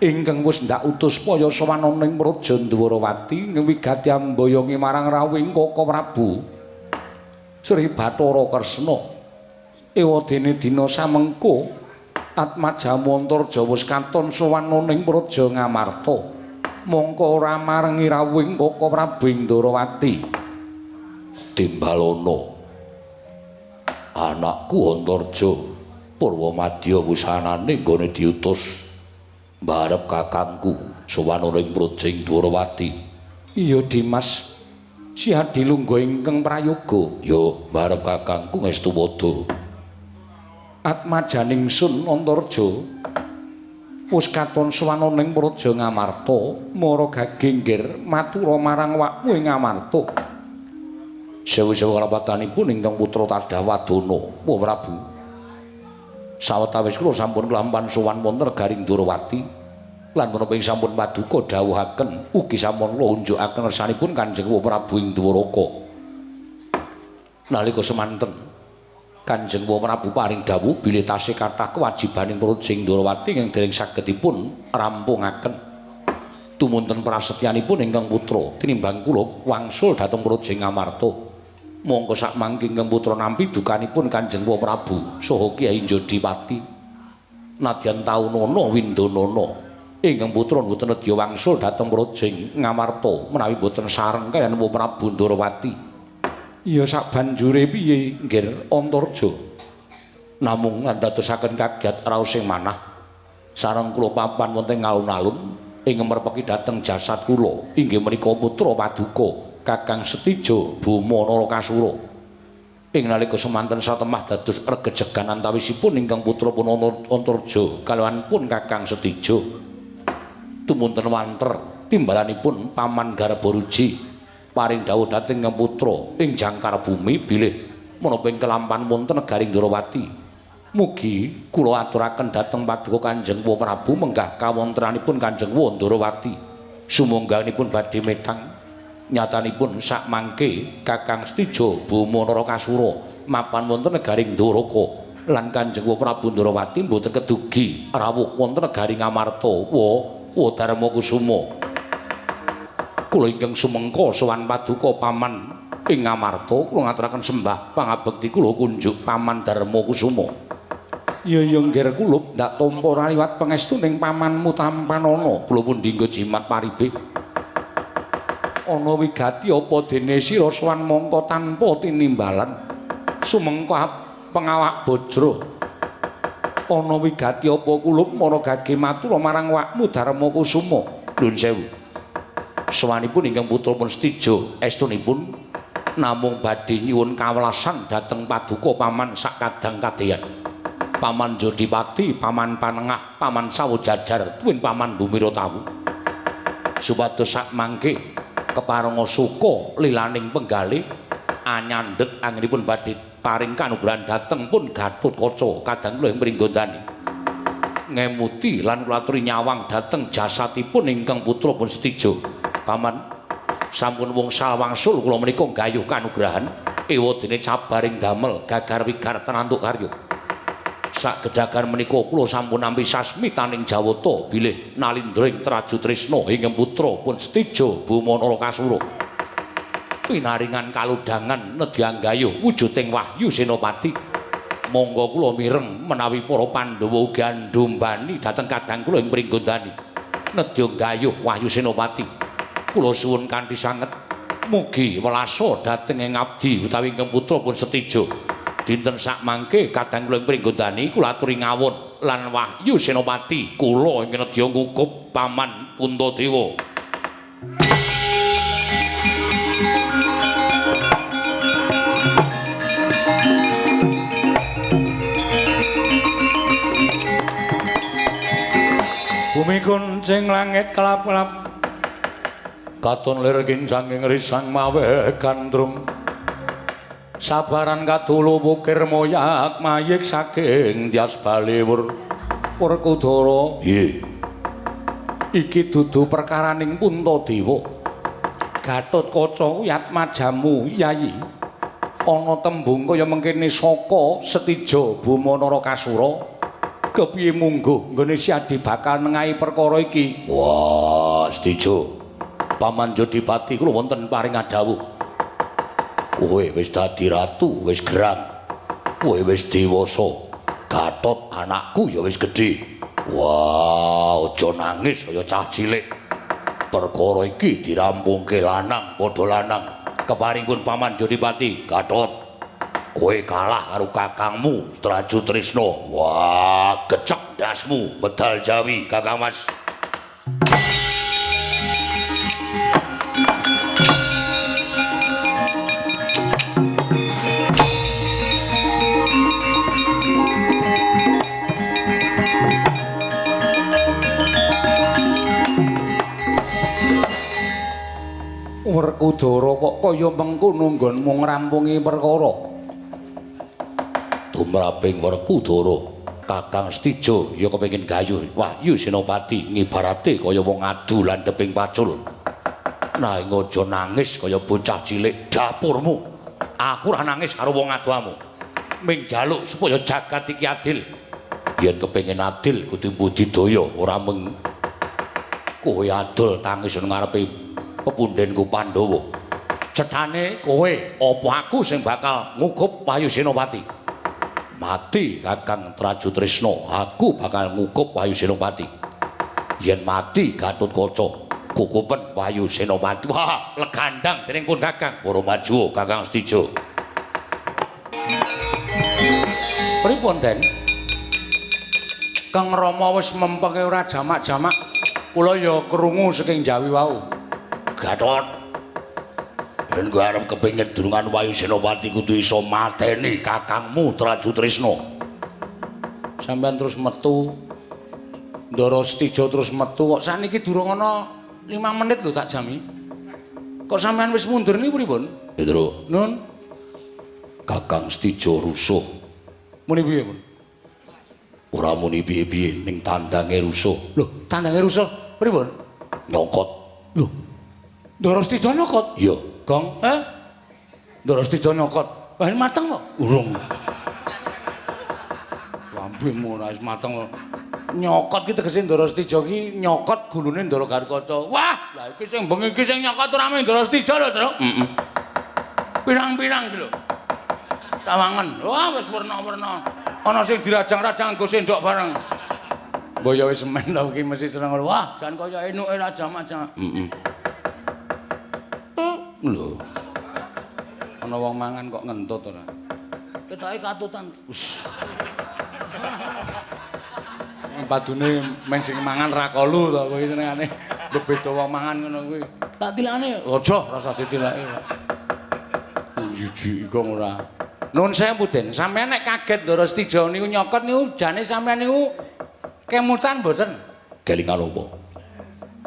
Ingkang wis ndak utus paya sowan ning Praja Ndarawati ngwigati ambayongi marang rawing Kaka Prabu Sri Bathara Kresna. Ewadene dina samengko Atmajamu Antarja wis katon sowan ning Praja Ngamarta. Mongko ora marengi rawuhing Kaka Prabu Ndrawati. Timbalana anakku Antarja Purwamadya wusanane nggone diutus mbarep kakangku sowan ning Praja Ndrawati. Iya Dimas, si Adilungga ingkang prayoga. Yo mbarep kakangku Ngestuwada. Atmajaning Sun Antarja wis katon sowan ning Praja Ngamarta, mara gagengger matura marang wakmu ing Ngamarta. Sewu-sewu kalapatanipun ingkang putra Tadawadana, Wah Prabu. Sawetawis kula sampun kelampan sowan wonten Negaring Ndrawati lan menapa ing sampun paduka dawuhaken ugi sampun kula unjukaken kersanipun Kanjeng Wah Prabu ing Dwaraka. Nalika semanten Kanjeng Wah Prabu paring dawuh bilih tasih kathah kewajibaning Praja Ndrawati ingkang dereng sagedipun rampungaken. Tumunten prasetyanipun ingkang putra tinimbang kula wangsul dhateng Praja Ngamarta. Mongko sak mangke ingkang putra nampi dukanipun Kanjeng Wah Prabu saha Kyai Jodipati. Nadyan taunana windanana ingkang putra boten nedya wangsul dhateng Praja Ngamarta menawi boten sareng kaliyan Wah Prabu Ndrawati. Iya sabanjure piye nggih Antarja? Namung ngandadosaken kagiat raos sing manah sareng kula papan wonten alun-alun ing merpeki dhateng jasad kula inggih menika putra paduka Kakang Setijo Buma Narakasura. Ing nalika semanten satemah dados regejegan antawisipun ingkang putra pun Antarja kaliyan pun Kakang Setijo. Tumunten wanter timbalanipun Paman Garbaruji paring dawuh dhateng ingkang putra ing jangkar bumi bilih menapa ing kelampan wonten Negaring Ndrawati. Mugi kula aturaken dhateng paduka Kanjeng Wah Prabu menggah kawontenanipun Kanjeng Wah Ndrawati sumangganipun badhe metang. Nyatanipun sak mangke Kakang Setijo Buma Narakasura mapan wonten Negaring Ndwaraka lan Kanjeng Wah Prabu Ndrawati mboten kedugi rawuh wonten Negaring Ngamarta. Wah Darmakusuma. Kula ingkang sumengka sowan paduka paman ing Ngamarta kula ngaturaken sembah pangabekti kula kunjuk Paman Darmakusuma. Ya nggih kula ndak tampa liwat pangestuning pamanmu Tampanana kula pun dinggo jimat paribih. Ana wigati apa dene sira sowan mangka tanpa tinimbalan sumengka pengawak bajra. Ana wigati apa kulup mara gage matur marang wakmu Darmakusuma. Nuwun sewu. Sawanipun ingkang putra pun Setijo estunipun namung badhe nyuwun kawelasan dhateng paduka paman sak kadang kadeyan. Paman Jodipati, Paman Panengah, Paman Sawojajar, tuwin Paman Bumiratawu. Supados sak mangke keparenga suka lilaning penggalih anyandhet anggenipun badhe paring kanugrahan dhateng pun Gatotkaca kadang kula ing pringgondani. Ngemuti lan kula aturi nyawang dhateng jasatipun ingkang putra pun Setijo. Paman sampun wangsul wangsul kula menika gayuh kanugrahan ewadene cabaring damel gagar wigar tenantuk karya. Sak gedhagan menika kula sampun nampi sasmitaning Jawata bilih nalindring Traju Trisna ingkang putra pun Setijo Buma Narakasura. Pinaringan kaludhangan nedya gayuh wujuding Wahyu Senopati. Monggo kula mireng menawi para Pandhawa ugi ndumbani dhateng kadang kula ing pringgondani. Nedya gayuh Wahyu Senopati. Kula suwun kanthi sanget mugi welasa dhateng ing abdi utawi ingkang putra pun Setijo. Dinten sak mangke kadang kula ing pringgondani kula aturi ngawon lan Wahyu Senopati kula ing nedya ngukup Paman Puntadewa. Bumi kuncing langit kelap-kelap katon lir kincanging risang mawe gandrung sabaran kadulu bukir moyak mayik saking Tyas Baliwur Werkudara. Iki dudu perkaraning Puntadewa. Gatotkaca kuwi atmajamu Yayi. Ana tembung kaya mengkene saka Setijo Buma Narakasura. Kepiye mungguh nggone si Adi bakal nengahi perkara iki? Wah, Setijo. Paman Jodipati kula wonten paring adhawuh. Kowe wis dadi ratu, wis gerang. Kowe wis dewasa. Gatot anakku ya wis gedhe. Wah, aja nangis kaya cah cilik. Perkara iki dirampungke lanang padha lanang. Keparingipun Paman Jodipati, Gatot. Kowe kalah karo kakangmu Traju Trisna. Wah, gecek ndasmu medal Jawi, Kakang Mas. Werkudara kok kaya mengkono nggonmu ngrampungi perkara. Tumraping Werkudara, Kakang Stijo ya kepengin gayuh Wahyu Senopati ngibarate kaya wong adu landheping pacul. Nanging aja nangis kaya bocah cilik dapurmu. Aku ora nangis karo wong adohamu. Ming jaluk supaya jagat iki adil. Yen kepengin adil kudu budidaya ora mung kowe adol tangis nang ngarepe pepundhenku Pandhawa. Cethane kowe apa aku sing bakal ngukup Wahyu Senopati? Mati Kakang Traju Trisna, aku bakal ngukup Wahyu Senopati. Yen mati Gatotkaca, kukupen Wahyu Senopati. Wah, legandang dening pun Kakang. Para maju Kakang Stijo. Pripun, Den? Kang Rama wis mempenge ora jamak-jamak. Kula ya krungu saking Jawi wau. Gatot. Yen kowe arep kepengin durungan Wahyu Senopati kudu iso mateni kakangmu Traju Trisna. Sampeyan terus metu. Ndara Stijo terus metu kok saniki durung ana 5 menit lho tak jami. Kok sampeyan wis mundur niki pripun? Pedro. Nun. Kakang Stijo rusuh. Muni piye, Pun? Ora muni piye-piye ning tandange rusuh. Lho, tandange rusuh pripun? Nyokot. Lho. Ndara Stijo nyokot? Iya. Gong, Ndara Stijo nyokot. Wah, mateng kok. Urung. Lambemu ora wis mateng kok. Nyokot ki tegese Ndara Stijo ki nyokot gulune Ndara Gatotkaca. Wah, lah iki sing bengi iki sing nyokot ora mung Ndara Stijo lho, Tru. Heeh. Pirang-pirang ki lho. Sawangen. Wah, wis werna-werna. Ana sing dirajang-rajang nggo sendok bareng. Mbok ya wis men to iki mesti seneng. Wah, jan kaya enuke rajang-rajang. Heeh. Lho. Ana wong mangan kok ngentut ora. Ketoke katutan. Wis. Padune men sing mangan ra kolu to kowe senengane beda wong mangan ngono kuwi. Tak tilakane aja rasa ditilake. Jijik kok ora. Nuwun sewu Den, sampeyan nek kaget Ndara Stijo niku nyokot niku jane sampeyan niku kemutan mboten? Kelingan apa?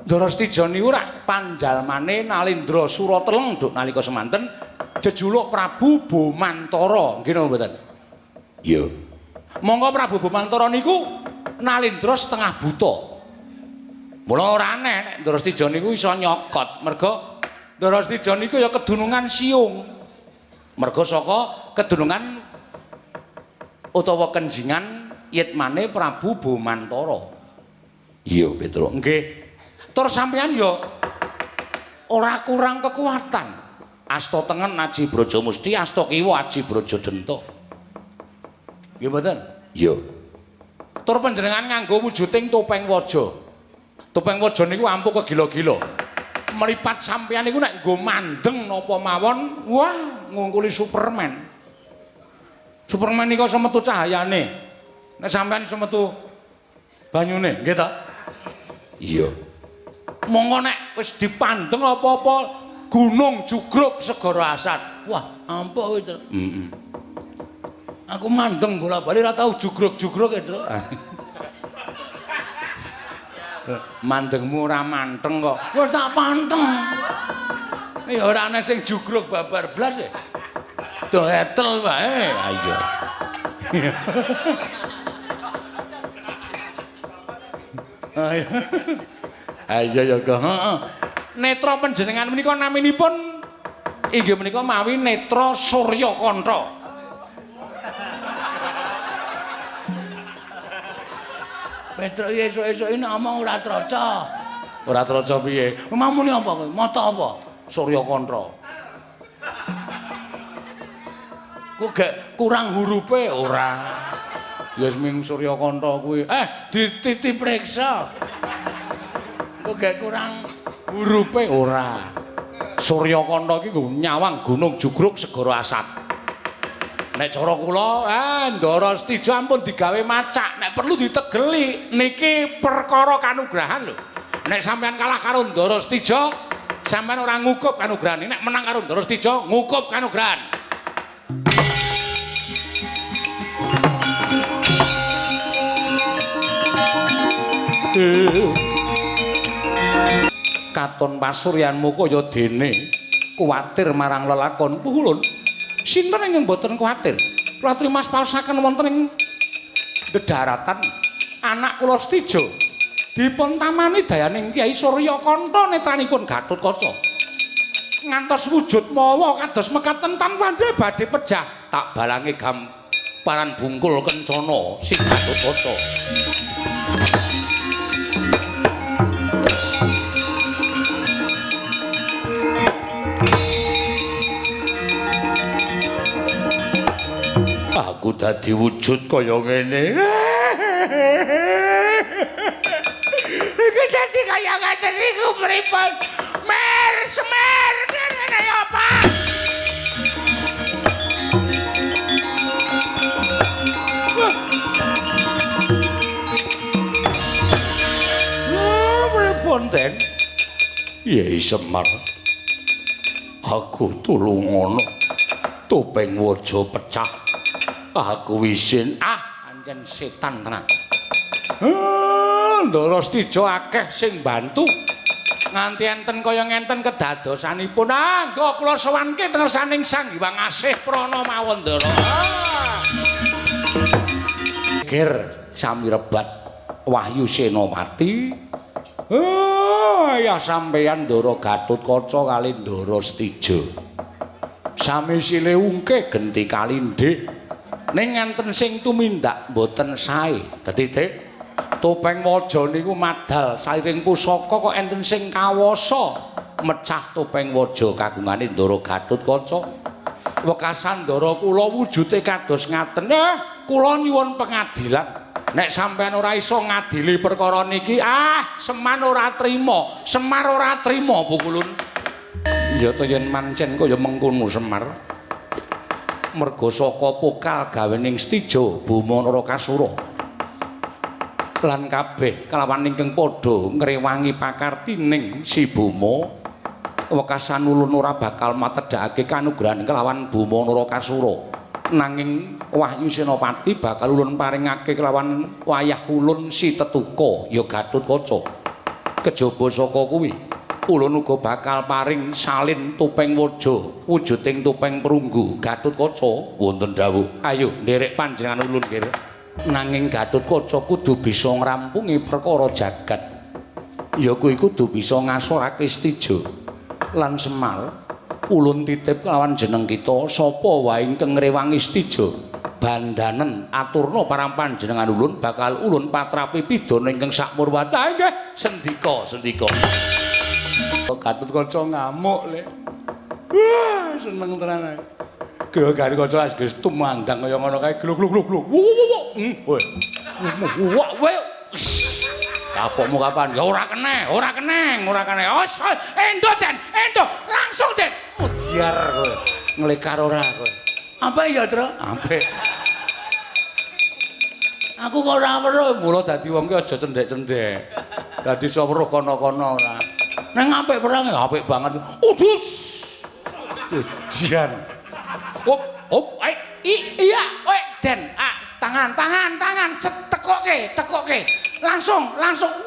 Ndara Stijo niku rak panjalmane Nalendra Surateleng duk nalika semanten jejuluk Prabu Bomantara, nggih napa mboten? Iya. Monggo Prabu Bomantara niku Nalendra setengah buta. Mula ora aneh nek Ndara Stijo niku iso nyokot, merga Ndara Stijo niku ya kedunungan siung. Merga saka kedunungan utawa kenjingan yitmane Prabu Bomantara. Iya, Petro. Nggih. Tur sampeyan ya ora kurang kekuatan. Asta tengen Aji Brajamusti, asta kiwa Aji Brajadenta. Nggih mboten? Iya. Tur panjenengan nganggo wujuding topeng waja. Topeng waja niku ampuh kegila-gila. Meripat sampeyan niku nek nggo mandeng napa mawon, wah ngungkuli Superman. Superman niku iso metu cahayane. Nek sampeyan iso metu banyune, nggih ta? Iya. Monggo nek wis dipandeng apa-apa gunung jugruk segara asat. Wah, ampuh kuwi, Tru. Heeh. Aku mandeng bola-bali ora tau jugruk-jugruk ya, Tru. Mandengmu ora manteng kok. Wis tak panteng. Ya ora ana sing jugruk babar blas ya. Do etel wae. Ayo. Ayo. Ayo ya kok. Heeh. Netra panjenengan menika naminipun inggih menika mawi Netra Surya Kantha. Petro esuk-esuk ini ngomong ora traca. Ora traca piye? Mamune apa kowe? Mata apa? Surya Kantha. Ku gek kurang hurufe ora. Ya seming Suryakanta kuwi. Dititip priksa. Kok gak kurang hurufe ora. Suryakanta iki nyawang Gunung Jugruk Segara Asat. Nek cara kula, Ndara Stija ampun digawe macak, nek perlu ditegeli. Niki perkara kanugrahan lho. Nek sampean kalah karo Ndara Stija, sampean ora ngukup kanugrahan. Nek menang karo Ndara Stija, ngukup kanugrahan. Katon pasuryanmu kaya dene kuwatir marang lelakon Puhulun. Sinten ingkang boten kuwatir? Kula trimas paosaken wonten ing dedharatan anak kula Stija dipun tamani dayaning Kyai Suryakanta netranipun Gatotkaca. Ngantos wujud mawa kados mekaten tanpa badhe pejah tak balangi gamparan bungkul kencana sing Gatotkaca. Aku dadi wujud kaya ngene. Iki dadi kaya ngaten iku pripun? Semar ngene ya apa? Pripun ten? Yai Semar. Aku tulung ngono. Topeng waja pecah. Aku wisin anjen setan tenan. Ndara Stija akeh sing bantu. Nganti enten kaya ngenten kedadosanipun. Angga kula sowanke ngersaning Sang Hyang Asih Prana mawon Ndara. Gir sami rebat Wahyu Senopati. Ya sampeyan Ndara Gatotkaca kali Ndara Stija. Sami sile ungke genti kalindhih. Ning ngenten sing tumindak mboten sae. Dadi Dik, topeng waja niku madal sairing pusaka kok enten sing kawasa mecah topeng waja kagungane Ndara Gatotkaca. Wekasan Ndara kula wujude kados ngaten. Kula nyuwun pengadilan. Nek sampean ora iso ngadili perkara niki, Semar ora trima. Semar ora trima Pukulun. Ya to yen mancen kaya mengkono Semar. Merga saka pokal gawening Stija Buma Narakasura lan kabeh kelawan ingkang padha ngrewangi pakartining si Buma wekasan ulun ora bakal matedhakake kanugrahan kelawan Buma Narakasura nanging Wahyu Senopati bakal ulun paringake kelawan wayah ulun si Tetuka ya Gatotkaca kejaba saka kuwi ulun uga bakal paring salin topeng waja wujuding topeng perunggu Gatotkaca wonten dawuh ayo nderek panjenengan ulun kira nanging Gatotkaca kudu bisa ngrampungi perkara jagat ya kuwi kudu bisa ngasorake Stija lan Semar ulun titip kelawan jeneng kita sapa wae ingkang ngrewangi Stija bandanen aturna parang panjenengan ulun bakal ulun patrapi pidana ingkang sakmurwati nggih sendika Gatotkaca ngamuk le. Wah, seneng tenan ae. Gatotkaca wis tumandang kaya ngono kae gluk-gluk-gluk. Kapokmu kapan? Ya ora keneng. Endo Den, langsung Den. Mudiar kowe. Nglekar ora kowe. Apa ya, Tru? Apik. Aku kok ora weruh, mula dadi wong ki aja cendhek-cendhek. Dadi iso weruh kono-kono ora. Neng apik perang apik banget. Udus. Dian. Iya, Den. Tangan, tekoke. Langsung.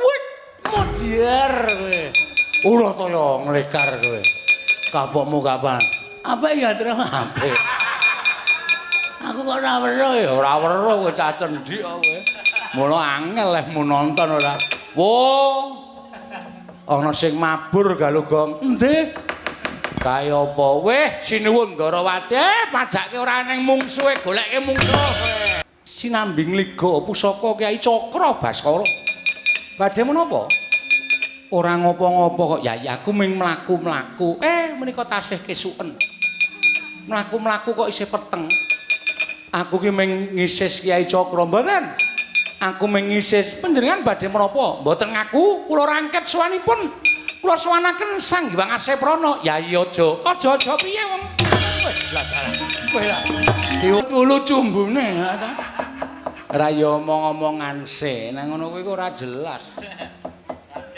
Wit. Mudiar kowe. Ora to ya nglekar kowe. Kapokmu kapan? Apa ya, Tru? Apik. Aku kok ora weruh ya, ora weruh kowe cah cendhik kowe. Mula angel lehmu nonton ora. Wo. Ana sing mabur galugong. Endi? Kaya apa? Weh, sinuwun Ndarawati, padake ora ning mungsuhe, goleke mungsuh. Sinambing liga pusaka Kyai Cakra Baskara. Badhe menapa? Ora ngopo-ngopo kok, Yai aku ming mlaku-mlaku. Menika tasih kesuken. Mlaku-mlaku kok isih peteng. Aku ki ming ngisis Kyai Cakra mboten. Aku ming ngisis panjenengan badhe menapa? Mboten ngaku kula rangket sowanipun. Kula sowanaken Sang Hyang Aseprana. Ya iya aja piye wong. Wis lah kowe lah. Diulu cumbune ta. Ora ya omong-omongan se, nang ngono kuwi ora jelas.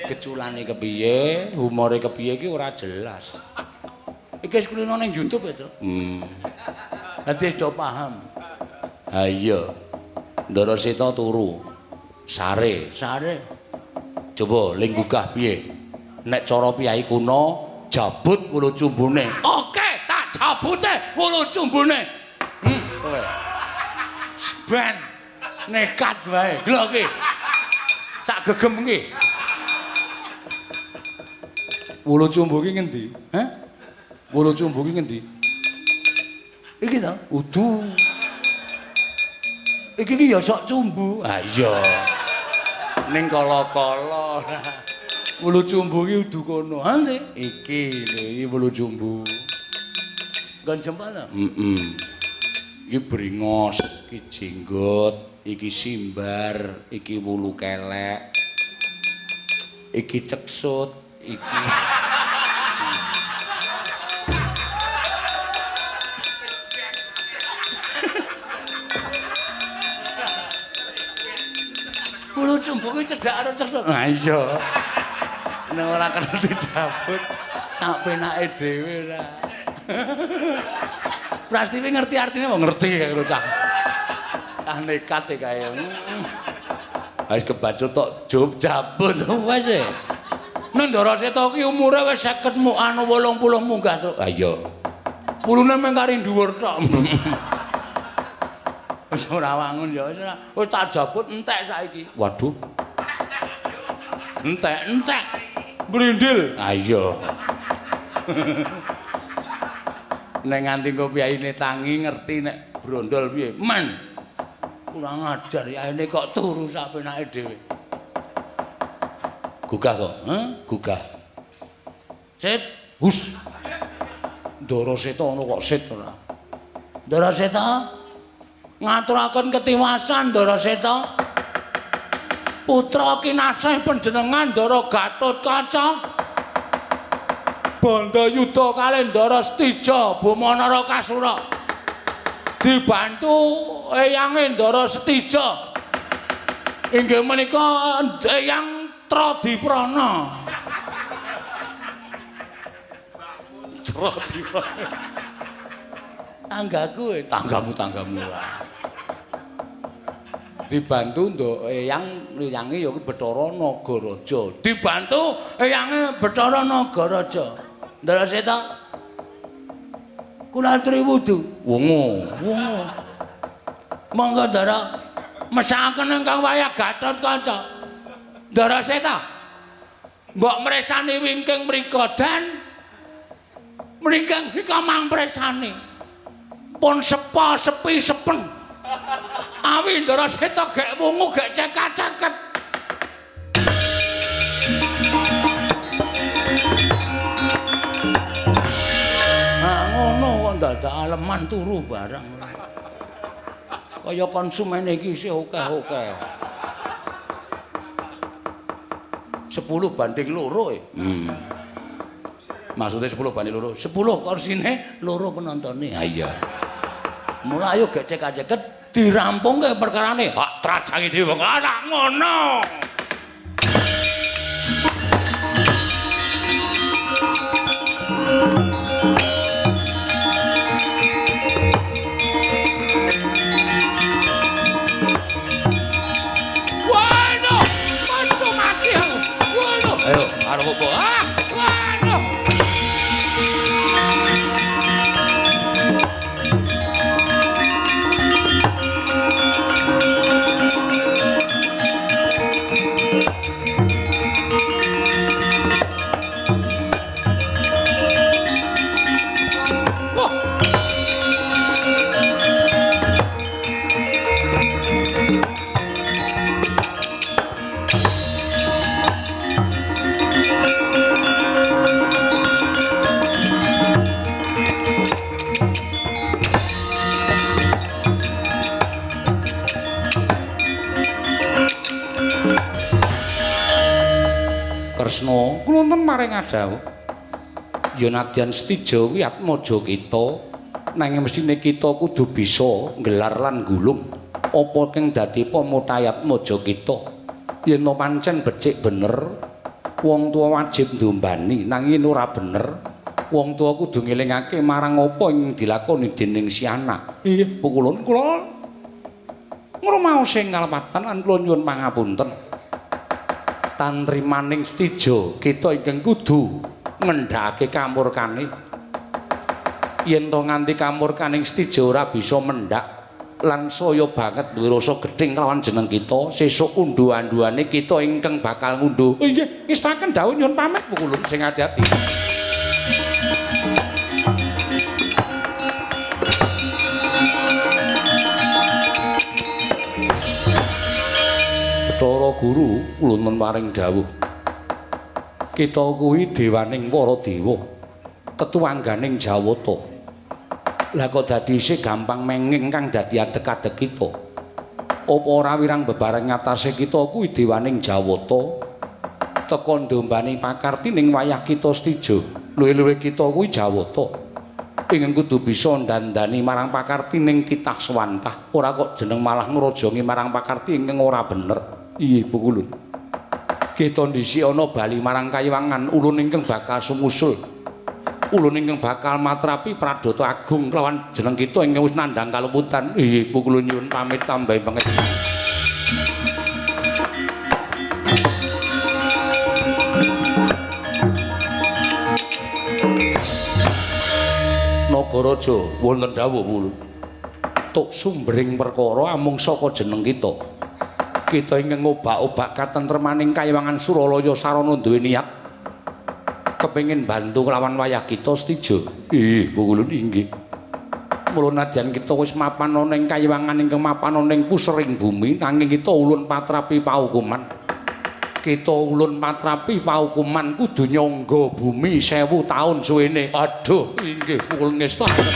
Keculane kepiye, humore kepiye iki ora jelas. Iki wis kulino ning YouTube ya, Tru. Dadi wis do paham. Ha iya. Ndara Seta turu. Sare. Coba ling gugah piye? Nek cara piyai kuno jabut wulu cumbune. Oke, tak jabute wulu cumbune. Kowe. Ben nekat wae. Lho iki. Sak gegem iki. Wulu cumbu ki ngendi? Hah? Wulu cumbu ki ngendi? Iki ta? Udu. Iki ki ya sok cumbu. Ha iya. Ning kala-kala. Wulu cumbu ki udu kono. Ha nggih. Iki lho, iki wulu cumbu. Nggon jempol. Iki bringos, iki jenggot, iki simbar, iki wulu kelek. Iki ceksut, iki wulu cumbu ki cedhak karo ceksut. Ha iya. Nek ora kena dijabut sak penake dhewe ra. Prastiwi ngerti artine wong ngerti karo cah. Cah nekat e kae. Wis kebacut tok job jabut wis e. Nang Ndara Seta ki umure wis 50 anu 80 munggah to. Ha iya. Pulune mung kari dhuwur tok. Wis ora wangun ya wis tak jabut entek saiki. Waduh. Entek. Brindil. Ha iya. Nek nganti engko pyaine tangi ngerti nek brondol piye. Men. Kurang ajar yaene kok turu sak penake dhewe. Gugah kok, Gugah. Sit, hus. Ndara Seta ono kok sit ora. Ndara Seta ngaturaken ketiwasan Ndara Seta. Putra kinasih panjenengan Ndara Gatotkaca. Bandayuda kalih Ndara Setija Bumanara Kasura. Dibantu eyange Ndara Setija. Inggih menika Eyang Tradiprana. Tradiprana. Tanggaku tanggamu lah. Dibantu nduk eyange ya Bathara Nagaraja. Dibantu eyange Bathara Nagaraja. Ndara Seta. Kula aturi wudu. Wungu. Monggo Ndara mesakaken ingkang wayah Gatotkaca. Ndara Seta. Mbok mresani wingking mrika dan mrika mangpresani. Pun sepa sepi sepen. Awi Ndara Seta gek wungu gek cekak-ceket. Nah ngono kok dadak aleman turu barang. Kaya konsumen iki isih akeh-akeh. 10 banding 2 Maksudnya 10 banding 2. 10 kursine 2 penontonnya. Ha iya. Mula ayo gek cekak-ceket dirampungke perkarane. Tak trajangi dhewe wong anak ngono. Waduh, mantu mati aku. Waduh. Ayo, arep opo? Waduh. wonten maring adhawu. Ya nadyan Setija kuwi atmaja kita, nanging mestine kita kudu bisa nggelar lan gulung apa kang dadi pamutayat atmaja kita. Yen pancen becik bener, wong tuwa wajib ndombani, nanging ora bener. Wong tuwa kudu ngelingake marang apa ing dilakoni dening si anak. Iya, pukulun kula ngrumaos ing kalpatan lan kula nyuwun pangapunten. Tantrimaning Setija kita ingkang kudu ngendhakake kamurkane. Yen to nganti kamurkaning Setija ora bisa mendhak lan saya banget duwe rasa gedhing kelawan jeneng kita, sesuk unduh-anduhane kita ingkang bakal ngunduh. Oh nggih, ngestaken dawuh nyuwun pamit pukulun sing ati-ati. Para guru ulun maring dawuh. Kita kuwi dewaning para dewa, ketuangganing Jawata. Lah kok dadi isih gampang menging kang dadi adek-adek kita. Apa ora wirang bebareng ngatasé kita kuwi dewaning Jawata. Teka ndombani pakarti ning wayah kita Setija. Luwih-luwih kita kuwi Jawata. Ingkang kudu bisa ndandani marang pakarti ning titah swantah. Ora kok jeneng malah ngrojongi marang pakarti ingkang ora bener. Iya, pukulun. Kita ndisi ana bali marang Kayiwangan, ulun ingkang bakal sumusul. Ulun ingkang bakal matrapi Pradata Agung kelawan jeneng kita ingkang wis nandhang kaluputan. Iya, pukulun nyuwun pamit tambahi pangestu. Nagaraja wonten dawuh pukulun. Tuk sumbering perkara amung saka jeneng kita. Kita ingkang ngobak-obak katentremaning Kayiwangan Suralaya sarana duwe niat kepengin bantu kelawan wayah kita Setija. Ih, pukulun inggih. Mula nadyan kita wis mapan ana ing Kayiwangan ingkang mapan ana ing pusering bumi, nanging kita ulun patrapi paukuman. Kita ulun patrapi paukuman kudu nyangga bumi 1000 taun suwene. Aduh, inggih pukulun ngestaken.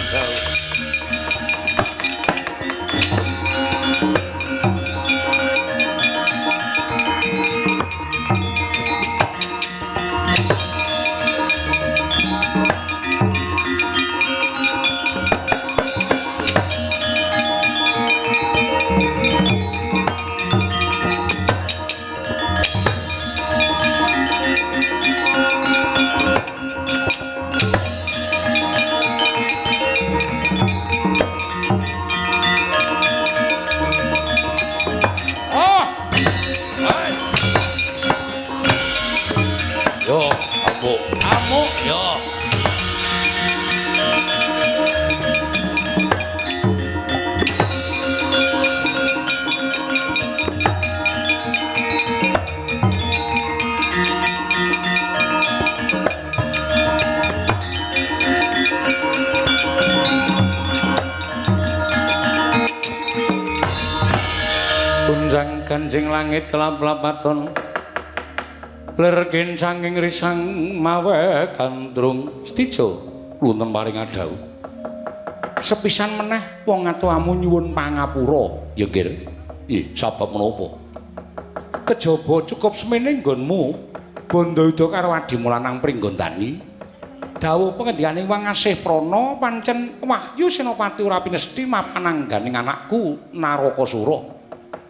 Ganjing langit kelap-lapaton lergen sanging risang mawe gandrung Setija wonten paring adhawu. Sepisan meneh wong atuhamu nyuwun pangapura. Ya nggih. Ih, sabab menapa? Kejaba cukup semene nggonmu Bandayuda karo adimu lanang Pringgondani. Dawuh pengendikaning Wangasih Prana pancen Wahyu Senopati ora pinesti mapanangganing anakku Narakasura.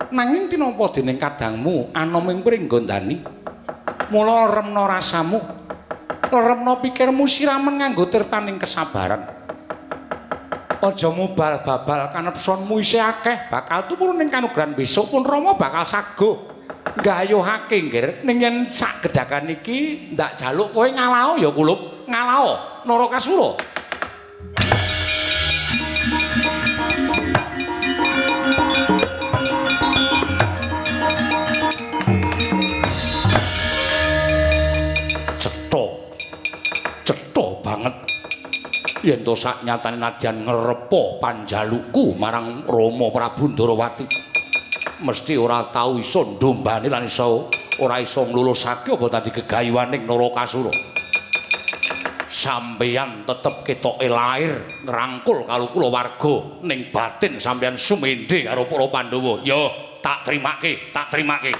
Nanging tinapa dening kadangmu anoming Pringgondani. Mula remna rasamu, remna pikirmu siramen nganggo tirtaning kesabaran. Aja mubal babal kanepsonmu isih akeh, bakal tumurun ing kanugrahan besok pun Rama bakal saguh nggayuhake nggih. Ning yen sak gedhakan iki ndak jaluk kowe ngalao ya kulup ngalao Narakasura. Cetha banget yen to saknyatane nadyan ngrepa panjalukku marang Rama Prabu Ndarawati mesti ora tau iso ndombani lan ora iso nglulusake apa tadi gegayuhaning Narakasura. Sampeyan tetep ketoke lair ngrangkul karo kulawarga ning batin sampeyan sumendhe karo para Pandhawa. Ya tak trimake, tak trimake.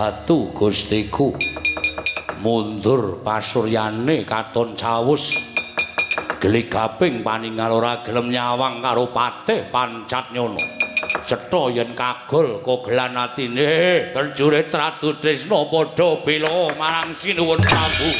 batu Gustiku mundur pasuryane katon cawus geligaping paningal ora gelem nyawang karo patih pancat nyono cetha yen kagol kogelan atine berjurit Ratu Trisna padha bela marang Sinuwun Prabu.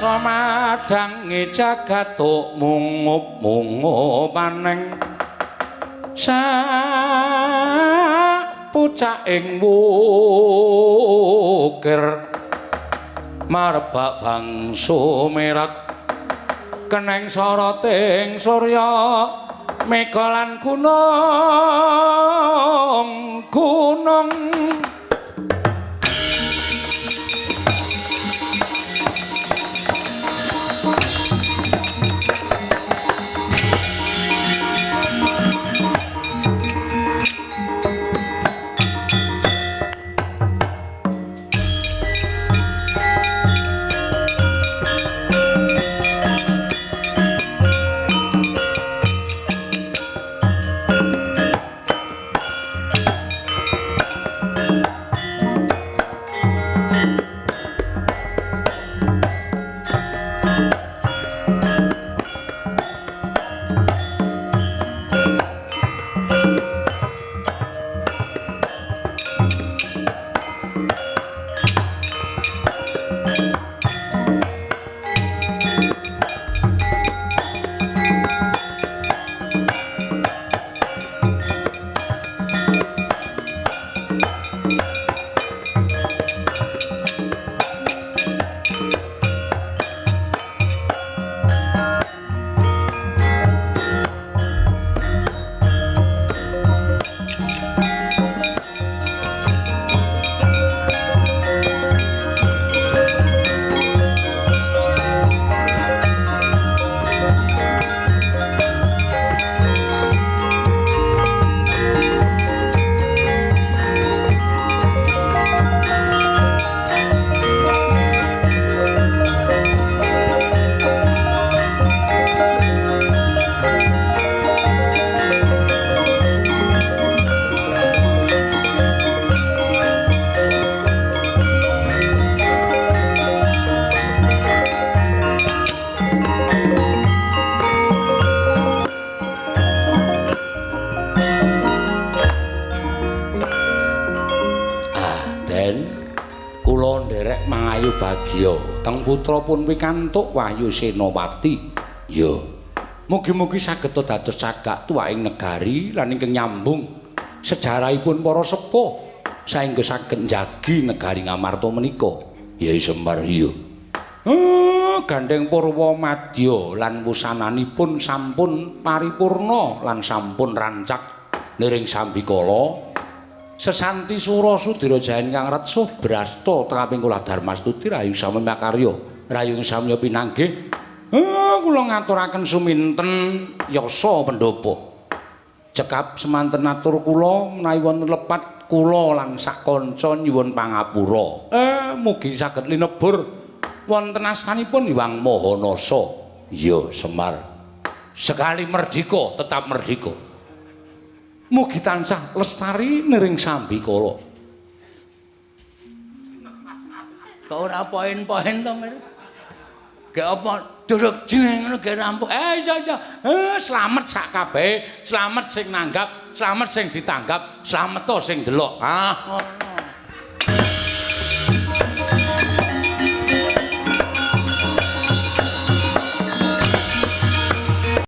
Samadhange jagat mungup maneng sapucaking wukir marbak bangsa merat keneng soroting surya mega lan gunung Kang putra pun pikantuk Wahyu Senowati. Ya. Mugi-mugi saged dados cagak tuwaing negari lan ingkang nyambung sejarahipun para sepuh saengga saged njagi negari Ngamarta menika. Ya Semar iya. Gandeng Purwa Madya lan wusananipun sampun paripurna lan sampun rancak niring sambikala. Sesanti Sura Sudira Jayan kang retsuh brasta tengaping kula Darmastuti rayu sami makarya rayu sami pinanggih kula ngaturaken suminten yasa pendhapa cekap semanten atur kula menawi wonten lepat kula lan sak kanca nyuwun pangapura mugi saged linebur wonten astanipun Hyang Mahanasa. Iya Semar sekali merdika tetap merdika. Mugi tansah lestari niring sambikala. Kok ora poin-poin to, Mir? Gak apa duduk jeneng ngono ge rampung. Iya. Slamet sak kabehe, slamet sing nanggap, slamet sing ditanggap, slamet to sing delok. Ngono.